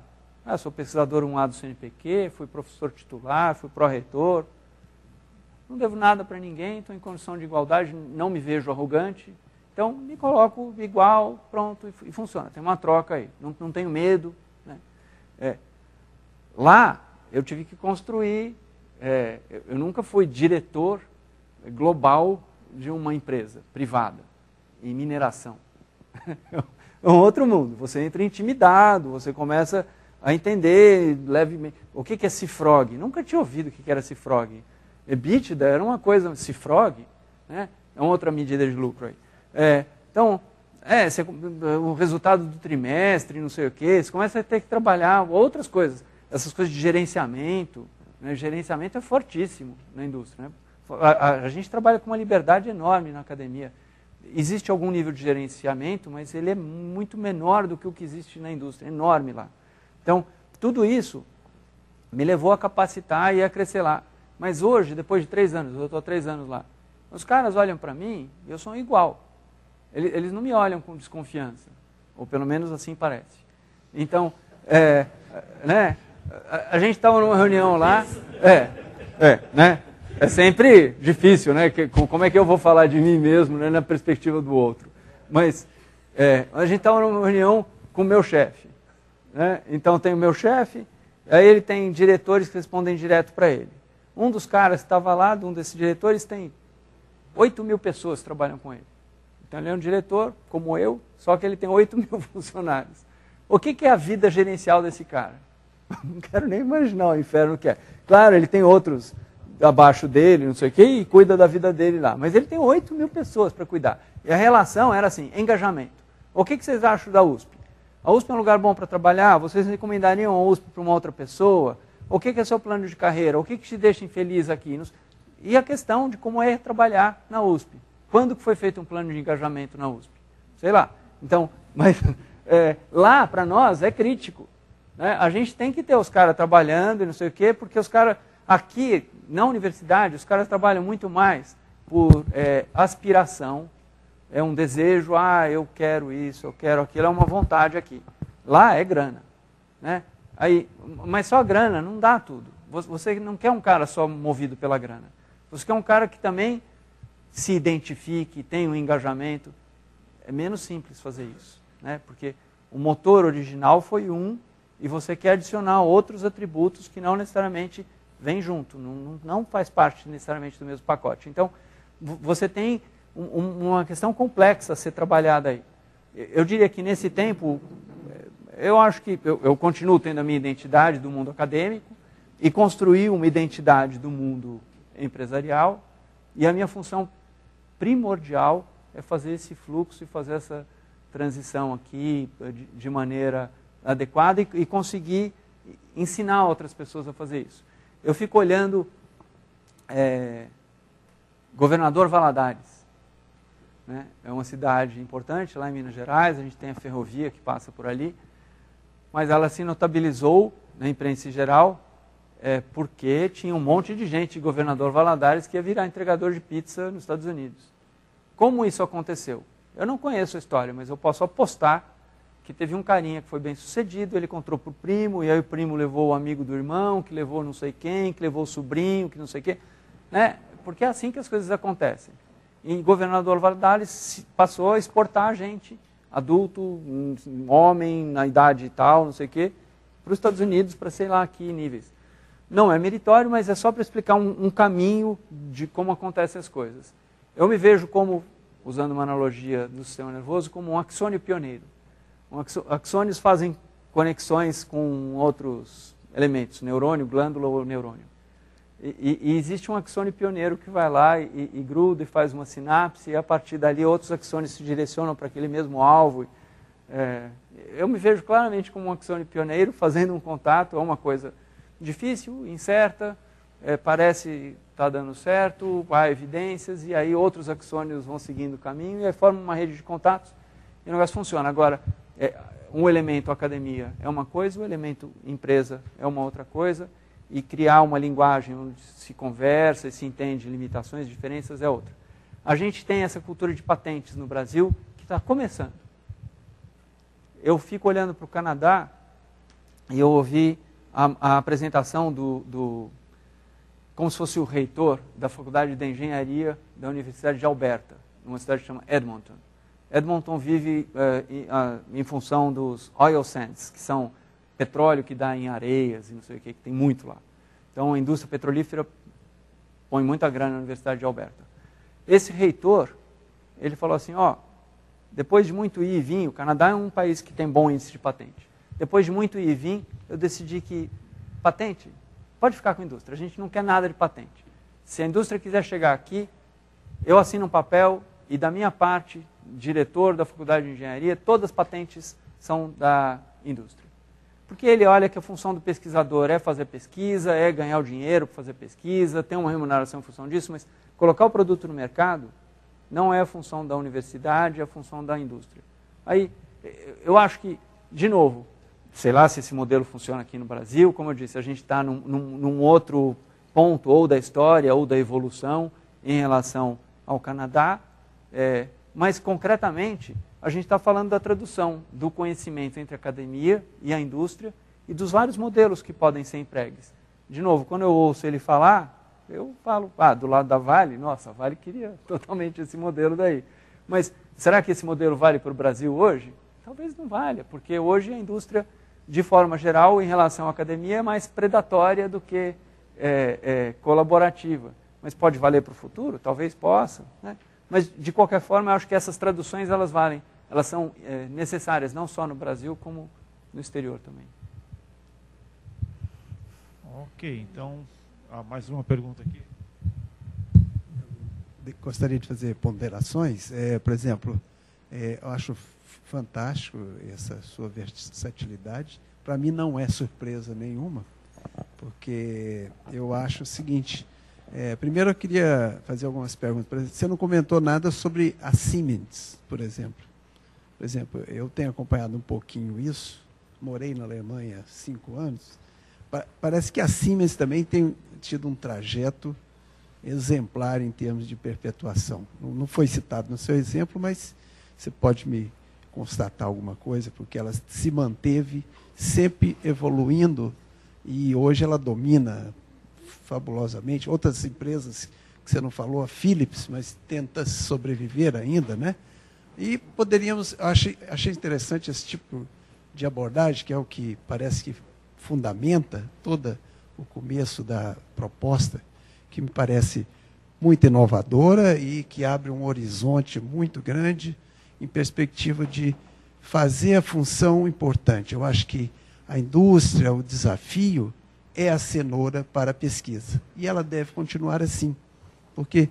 Sou pesquisador 1A do CNPq, fui professor titular, fui pró-reitor. Não devo nada para ninguém, estou em condição de igualdade, não me vejo arrogante. Então, me coloco igual, pronto, e funciona. Tem uma troca aí, não tenho medo. Né? Lá, eu tive que construir, eu nunca fui diretor global de uma empresa privada, em mineração. É um outro mundo, você entra intimidado, você começa a entender levemente. O que é CIFROG? Nunca tinha ouvido o que era CIFROG. EBITDA era uma coisa, CIFROG, né? É uma outra medida de lucro aí. Então, o resultado do trimestre, não sei o quê, você começa a ter que trabalhar outras coisas. Essas coisas de gerenciamento, né? Gerenciamento é fortíssimo na indústria, né? A gente trabalha com uma liberdade enorme na academia. Existe algum nível de gerenciamento, mas ele é muito menor do que o que existe na indústria, enorme lá. Então, tudo isso me levou a capacitar e a crescer lá. Mas hoje, depois de 3 anos, eu estou há 3 anos lá, os caras olham para mim e eu sou igual. Eles não me olham com desconfiança, ou pelo menos assim parece. Então, né, a gente estava numa reunião lá, né? É sempre difícil, né? Como é que eu vou falar de mim mesmo, né, na perspectiva do outro? Mas a gente estava numa reunião com o meu chefe, né? Então tem o meu chefe, aí ele tem diretores que respondem direto para ele. Um dos caras que estava lá, um desses diretores, tem 8.000 pessoas que trabalham com ele. Então ele é um diretor, como eu, só que ele tem 8.000 funcionários. O que é a vida gerencial desse cara? Não quero nem imaginar o inferno que é. Claro, ele tem outros abaixo dele, não sei o quê, e cuida da vida dele lá. Mas ele tem 8.000 pessoas para cuidar. E a relação era assim, engajamento. O que vocês acham da USP? A USP é um lugar bom para trabalhar? Vocês recomendariam a USP para uma outra pessoa? O que é seu plano de carreira? O que te deixa infeliz aqui? E a questão de como é trabalhar na USP. Quando que foi feito um plano de engajamento na USP? Sei lá. Então, mas lá, para nós, é crítico. Né? A gente tem que ter os caras trabalhando e não sei o quê, porque os caras, aqui, na universidade, os caras trabalham muito mais por aspiração. É um desejo, eu quero isso, eu quero aquilo, é uma vontade aqui. Lá é grana. Né? Mas só a grana não dá tudo. Você não quer um cara só movido pela grana. Você quer um cara que também se identifique, tenha um engajamento. É menos simples fazer isso. Né? Porque o motor original foi e você quer adicionar outros atributos que não necessariamente vêm junto, não faz parte necessariamente do mesmo pacote. Então, você tem uma questão complexa a ser trabalhada aí. Eu diria que nesse tempo, eu acho que eu continuo tendo a minha identidade do mundo acadêmico e construí uma identidade do mundo empresarial, e a minha função primordial é fazer esse fluxo e fazer essa transição aqui de maneira adequada e conseguir ensinar outras pessoas a fazer isso. Eu fico olhando Governador Valadares. Né? É uma cidade importante lá em Minas Gerais, a gente tem a ferrovia que passa por ali, mas ela se notabilizou na imprensa em geral porque tinha um monte de gente, Governador Valadares, que ia virar entregador de pizza nos Estados Unidos. Como isso aconteceu? Eu não conheço a história, mas eu posso apostar que teve um carinha que foi bem sucedido, ele contou para o primo, e aí o primo levou o amigo do irmão, que levou não sei quem, que levou o sobrinho, que não sei quem. Né? Porque é assim que as coisas acontecem. E Governador Valadares passou a exportar gente, adulto, homem, na idade e tal, não sei o quê, para os Estados Unidos, para sei lá que níveis. Não é meritório, mas é só para explicar um caminho de como acontecem as coisas. Eu me vejo como, usando uma analogia do sistema nervoso, como um axônio pioneiro. Axônios fazem conexões com outros elementos, neurônio, glândula ou neurônio. E existe um axônio pioneiro que vai lá e gruda e faz uma sinapse, e a partir dali outros axônios se direcionam para aquele mesmo alvo. Eu me vejo claramente como um axônio pioneiro fazendo um contato, é uma coisa difícil, incerta, parece estar dando certo, há evidências, e aí outros axônios vão seguindo o caminho, e aí formam uma rede de contatos, e o negócio funciona. Agora, um elemento academia é uma coisa, o elemento empresa é uma outra coisa, e criar uma linguagem onde se conversa e se entende limitações, diferenças é outra. A gente tem essa cultura de patentes no Brasil que está começando. Eu fico olhando para o Canadá e eu ouvi a apresentação como se fosse o reitor da Faculdade de Engenharia da Universidade de Alberta, numa cidade que chama Edmonton. Edmonton vive em função dos oil sands, que são petróleo que dá em areias e não sei o que tem muito lá. Então a indústria petrolífera põe muita grana na Universidade de Alberta. Esse reitor, ele falou assim, depois de muito ir e vir, o Canadá é um país que tem bom índice de patente. Depois de muito ir e vir, eu decidi que patente pode ficar com a indústria, a gente não quer nada de patente. Se a indústria quiser chegar aqui, eu assino um papel e da minha parte, diretor da faculdade de engenharia, todas as patentes são da indústria. Porque ele olha que a função do pesquisador é fazer pesquisa, é ganhar o dinheiro para fazer pesquisa, tem uma remuneração em função disso, mas colocar o produto no mercado não é a função da universidade, é a função da indústria. Aí, eu acho que, de novo, sei lá se esse modelo funciona aqui no Brasil, como eu disse, a gente está num outro ponto, ou da história, ou da evolução, em relação ao Canadá, mas, concretamente, a gente está falando da tradução do conhecimento entre a academia e a indústria e dos vários modelos que podem ser empregues. De novo, quando eu ouço ele falar, eu falo, do lado da Vale, nossa, a Vale queria totalmente esse modelo daí. Mas será que esse modelo vale para o Brasil hoje? Talvez não valha, porque hoje a indústria, de forma geral, em relação à academia, é mais predatória do que colaborativa. Mas pode valer para o futuro? Talvez possa, né? Mas, de qualquer forma, eu acho que essas traduções, elas valem. Elas são necessárias, não só no Brasil, como no exterior também. Ok, então, mais uma pergunta aqui. Gostaria de fazer ponderações. Por exemplo, eu acho fantástico essa sua versatilidade. Para mim não é surpresa nenhuma, porque eu acho o seguinte... primeiro eu queria fazer algumas perguntas. Por exemplo, você não comentou nada sobre a Siemens, por exemplo. Por exemplo, eu tenho acompanhado um pouquinho isso, morei na Alemanha há 5 anos. Parece que a Siemens também tem tido um trajeto exemplar em termos de perpetuação. Não foi citado no seu exemplo, mas você pode me constatar alguma coisa, porque ela se manteve sempre evoluindo e hoje ela domina fabulosamente. Outras empresas que você não falou, a Philips, mas tenta sobreviver ainda, né? E poderíamos, achei interessante esse tipo de abordagem, que é o que parece que fundamenta todo o começo da proposta, que me parece muito inovadora e que abre um horizonte muito grande em perspectiva de fazer a função importante. Eu acho que a indústria, o desafio, é a cenoura para a pesquisa. E ela deve continuar assim. Porque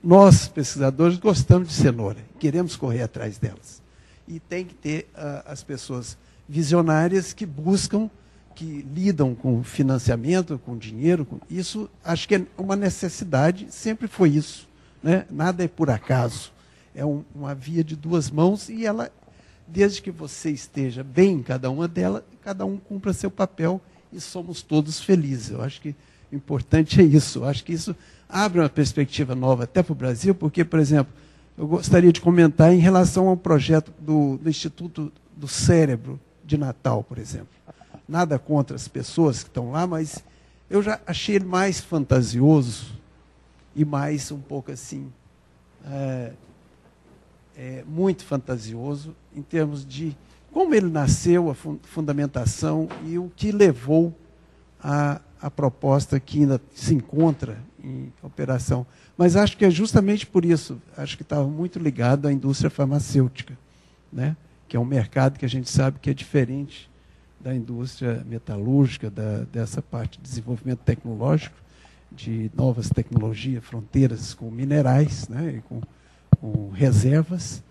nós, pesquisadores, gostamos de cenoura, queremos correr atrás delas. E tem que ter as pessoas visionárias que buscam, que lidam com financiamento, com dinheiro. Isso acho que é uma necessidade, sempre foi isso, né? Nada é por acaso. É uma via de 2 mãos e ela, desde que você esteja bem em cada uma delas, cada um cumpra seu papel e somos todos felizes. Eu acho que o importante é isso. Eu acho que isso abre uma perspectiva nova até para o Brasil, porque, por exemplo, eu gostaria de comentar em relação ao projeto do Instituto do Cérebro de Natal, por exemplo. Nada contra as pessoas que estão lá, mas eu já achei ele mais fantasioso e mais um pouco assim, muito fantasioso em termos de como ele nasceu, a fundamentação e o que levou a proposta que ainda se encontra em operação. Mas acho que é justamente por isso, acho que estava muito ligado à indústria farmacêutica, né? Que é um mercado que a gente sabe que é diferente da indústria metalúrgica, dessa parte de desenvolvimento tecnológico, de novas tecnologias, fronteiras com minerais, né? E com reservas,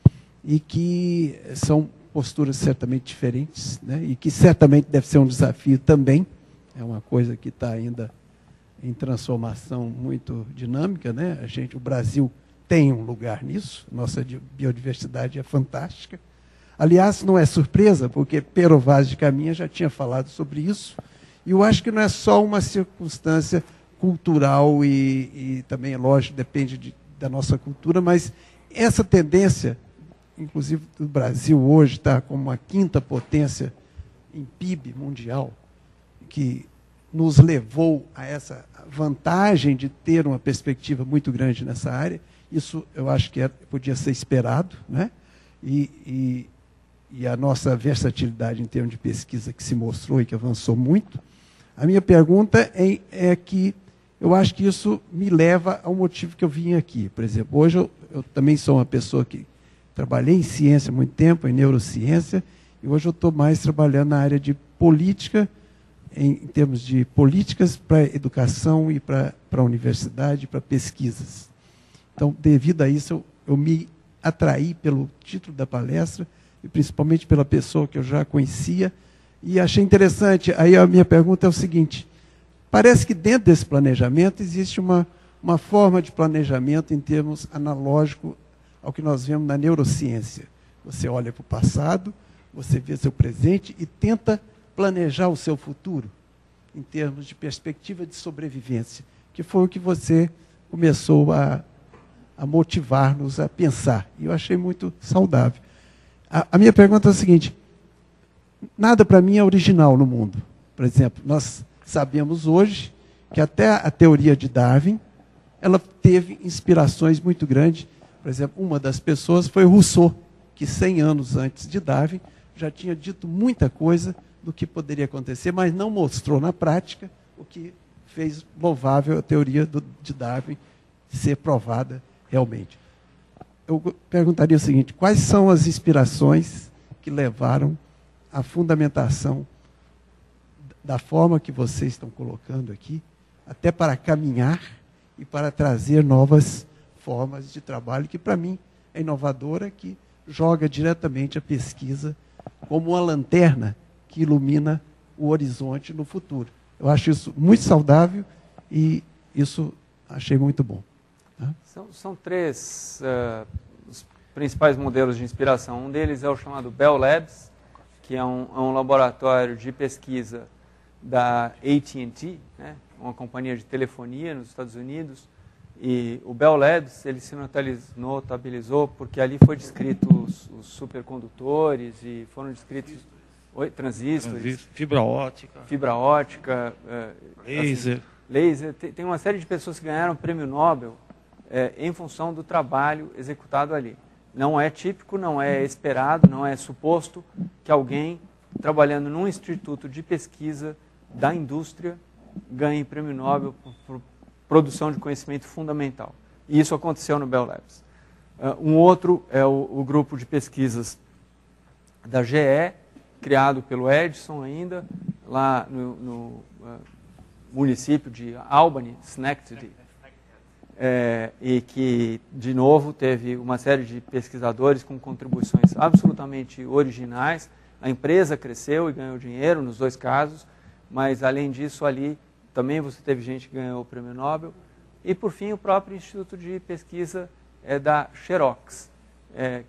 e que são posturas certamente diferentes, né? E que certamente deve ser um desafio também. É uma coisa que está ainda em transformação muito dinâmica, né? O Brasil tem um lugar nisso, nossa biodiversidade é fantástica. Aliás, não é surpresa, porque Pero Vaz de Caminha já tinha falado sobre isso, e eu acho que não é só uma circunstância cultural e também, é lógico, depende da nossa cultura, mas essa tendência, inclusive o Brasil hoje está como a 5ª potência em PIB mundial, que nos levou a essa vantagem de ter uma perspectiva muito grande nessa área. Isso eu acho que podia ser esperado, né? E a nossa versatilidade em termos de pesquisa que se mostrou e que avançou muito. A minha pergunta é que eu acho que isso me leva ao motivo que eu vim aqui. Por exemplo, hoje eu também sou uma pessoa que trabalhei em ciência há muito tempo, em neurociência, e hoje eu estou mais trabalhando na área de política, em termos de políticas para educação e para a universidade, para pesquisas. Então, devido a isso, eu me atraí pelo título da palestra e principalmente pela pessoa que eu já conhecia. E achei interessante. Aí a minha pergunta é o seguinte: parece que dentro desse planejamento existe uma forma de planejamento em termos analógico ao que nós vemos na neurociência. Você olha para o passado, você vê seu presente e tenta planejar o seu futuro em termos de perspectiva de sobrevivência, que foi o que você começou a motivar-nos a pensar. E eu achei muito saudável. A minha pergunta é a seguinte: nada para mim é original no mundo. Por exemplo, nós sabemos hoje que até a teoria de Darwin, ela teve inspirações muito grandes. Por exemplo, uma das pessoas foi Rousseau, que 100 anos antes de Darwin já tinha dito muita coisa do que poderia acontecer, mas não mostrou na prática, o que fez louvável a teoria de Darwin ser provada realmente. Eu perguntaria o seguinte: quais são as inspirações que levaram à fundamentação da forma que vocês estão colocando aqui, até para caminhar e para trazer novas formas de trabalho, que para mim é inovadora, que joga diretamente a pesquisa como uma lanterna que ilumina o horizonte no futuro. Eu acho isso muito saudável e isso achei muito bom. Tá? São três os principais modelos de inspiração. Um deles é o chamado Bell Labs, que é um laboratório de pesquisa da AT&T, né, uma companhia de telefonia nos Estados Unidos. E o Bell Labs, ele se notabilizou porque ali foi descrito os supercondutores e foram descritos transistores, fibra ótica, laser. Assim, laser. Tem uma série de pessoas que ganharam o prêmio Nobel em função do trabalho executado ali. Não é típico, não é esperado, não é suposto que alguém trabalhando num instituto de pesquisa da indústria ganhe prêmio Nobel por produção de conhecimento fundamental. E isso aconteceu no Bell Labs. Um outro é o grupo de pesquisas da GE, criado pelo Edison ainda, lá no município de Albany, Schenectady, e que, de novo, teve uma série de pesquisadores com contribuições absolutamente originais. A empresa cresceu e ganhou dinheiro nos dois casos, mas, além disso, ali também você teve gente que ganhou o prêmio Nobel. E, por fim, o próprio Instituto de Pesquisa da Xerox,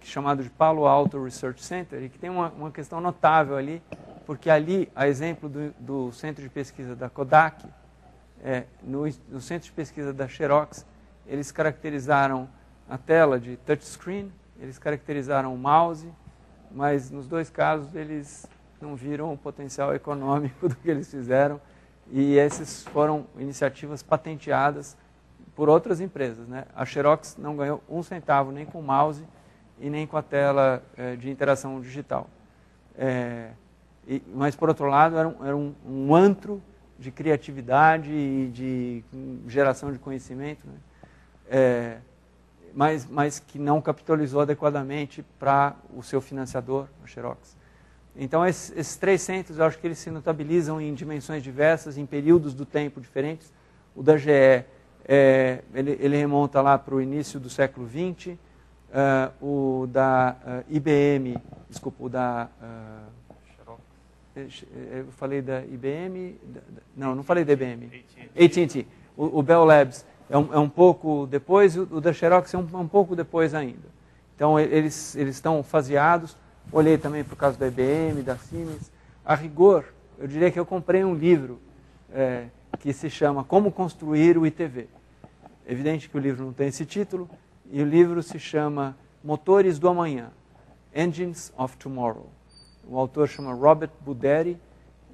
chamado de Palo Alto Research Center, e que tem uma questão notável ali, porque ali, a exemplo do Centro de Pesquisa da Kodak, no Centro de Pesquisa da Xerox, eles caracterizaram a tela de touchscreen, eles caracterizaram o mouse, mas nos dois casos eles não viram o potencial econômico do que eles fizeram, e essas foram iniciativas patenteadas por outras empresas, né? A Xerox não ganhou um centavo nem com o mouse e nem com a tela de interação digital. Mas, por outro lado, era um antro de criatividade e de geração de conhecimento, né? Mas que não capitalizou adequadamente para o seu financiador, a Xerox. Então, esses três centros, eu acho que eles se notabilizam em dimensões diversas, em períodos do tempo diferentes. O da GE, ele remonta lá para o início do século XX. O da IBM, desculpa, o da... eu falei da IBM... Não falei da IBM. AT&T. O Bell Labs é um pouco depois, o da Xerox é um pouco depois ainda. Então, eles estão faseados. Olhei também para o caso da IBM, da Siemens. A rigor, eu diria que eu comprei um livro que se chama Como Construir o ITV. Evidente que o livro não tem esse título, e o livro se chama Motores do Amanhã, Engines of Tomorrow. O autor chama Robert Buderi,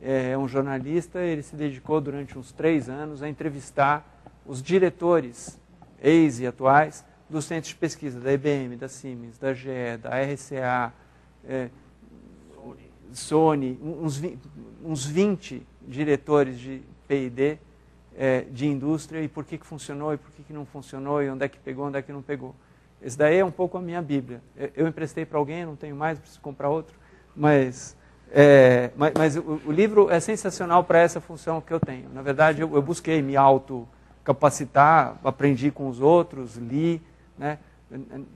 é um jornalista, ele se dedicou durante uns 3 anos a entrevistar os diretores, ex e atuais, dos centros de pesquisa da IBM, da Siemens, da GE, da RCA, Sony, uns 20 diretores de P&D de indústria, e por que funcionou e por que não funcionou, e onde é que pegou, onde é que não pegou. Esse daí é um pouco a minha Bíblia. Eu emprestei para alguém, não tenho mais, preciso comprar outro, mas o livro é sensacional para essa função que eu tenho. Na verdade, eu busquei me autocapacitar, aprendi com os outros, li, né?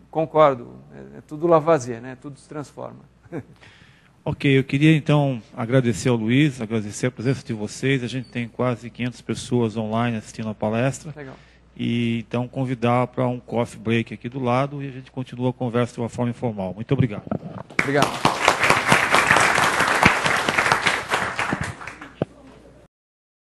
concordo, é tudo Lavoisier, né? Tudo se transforma. Ok, eu queria então agradecer ao Luiz, agradecer a presença de vocês. A gente tem quase 500 pessoas online assistindo a palestra. Legal. E então convidar para um coffee break aqui do lado e a gente continua a conversa de uma forma informal. Muito obrigado. Obrigado.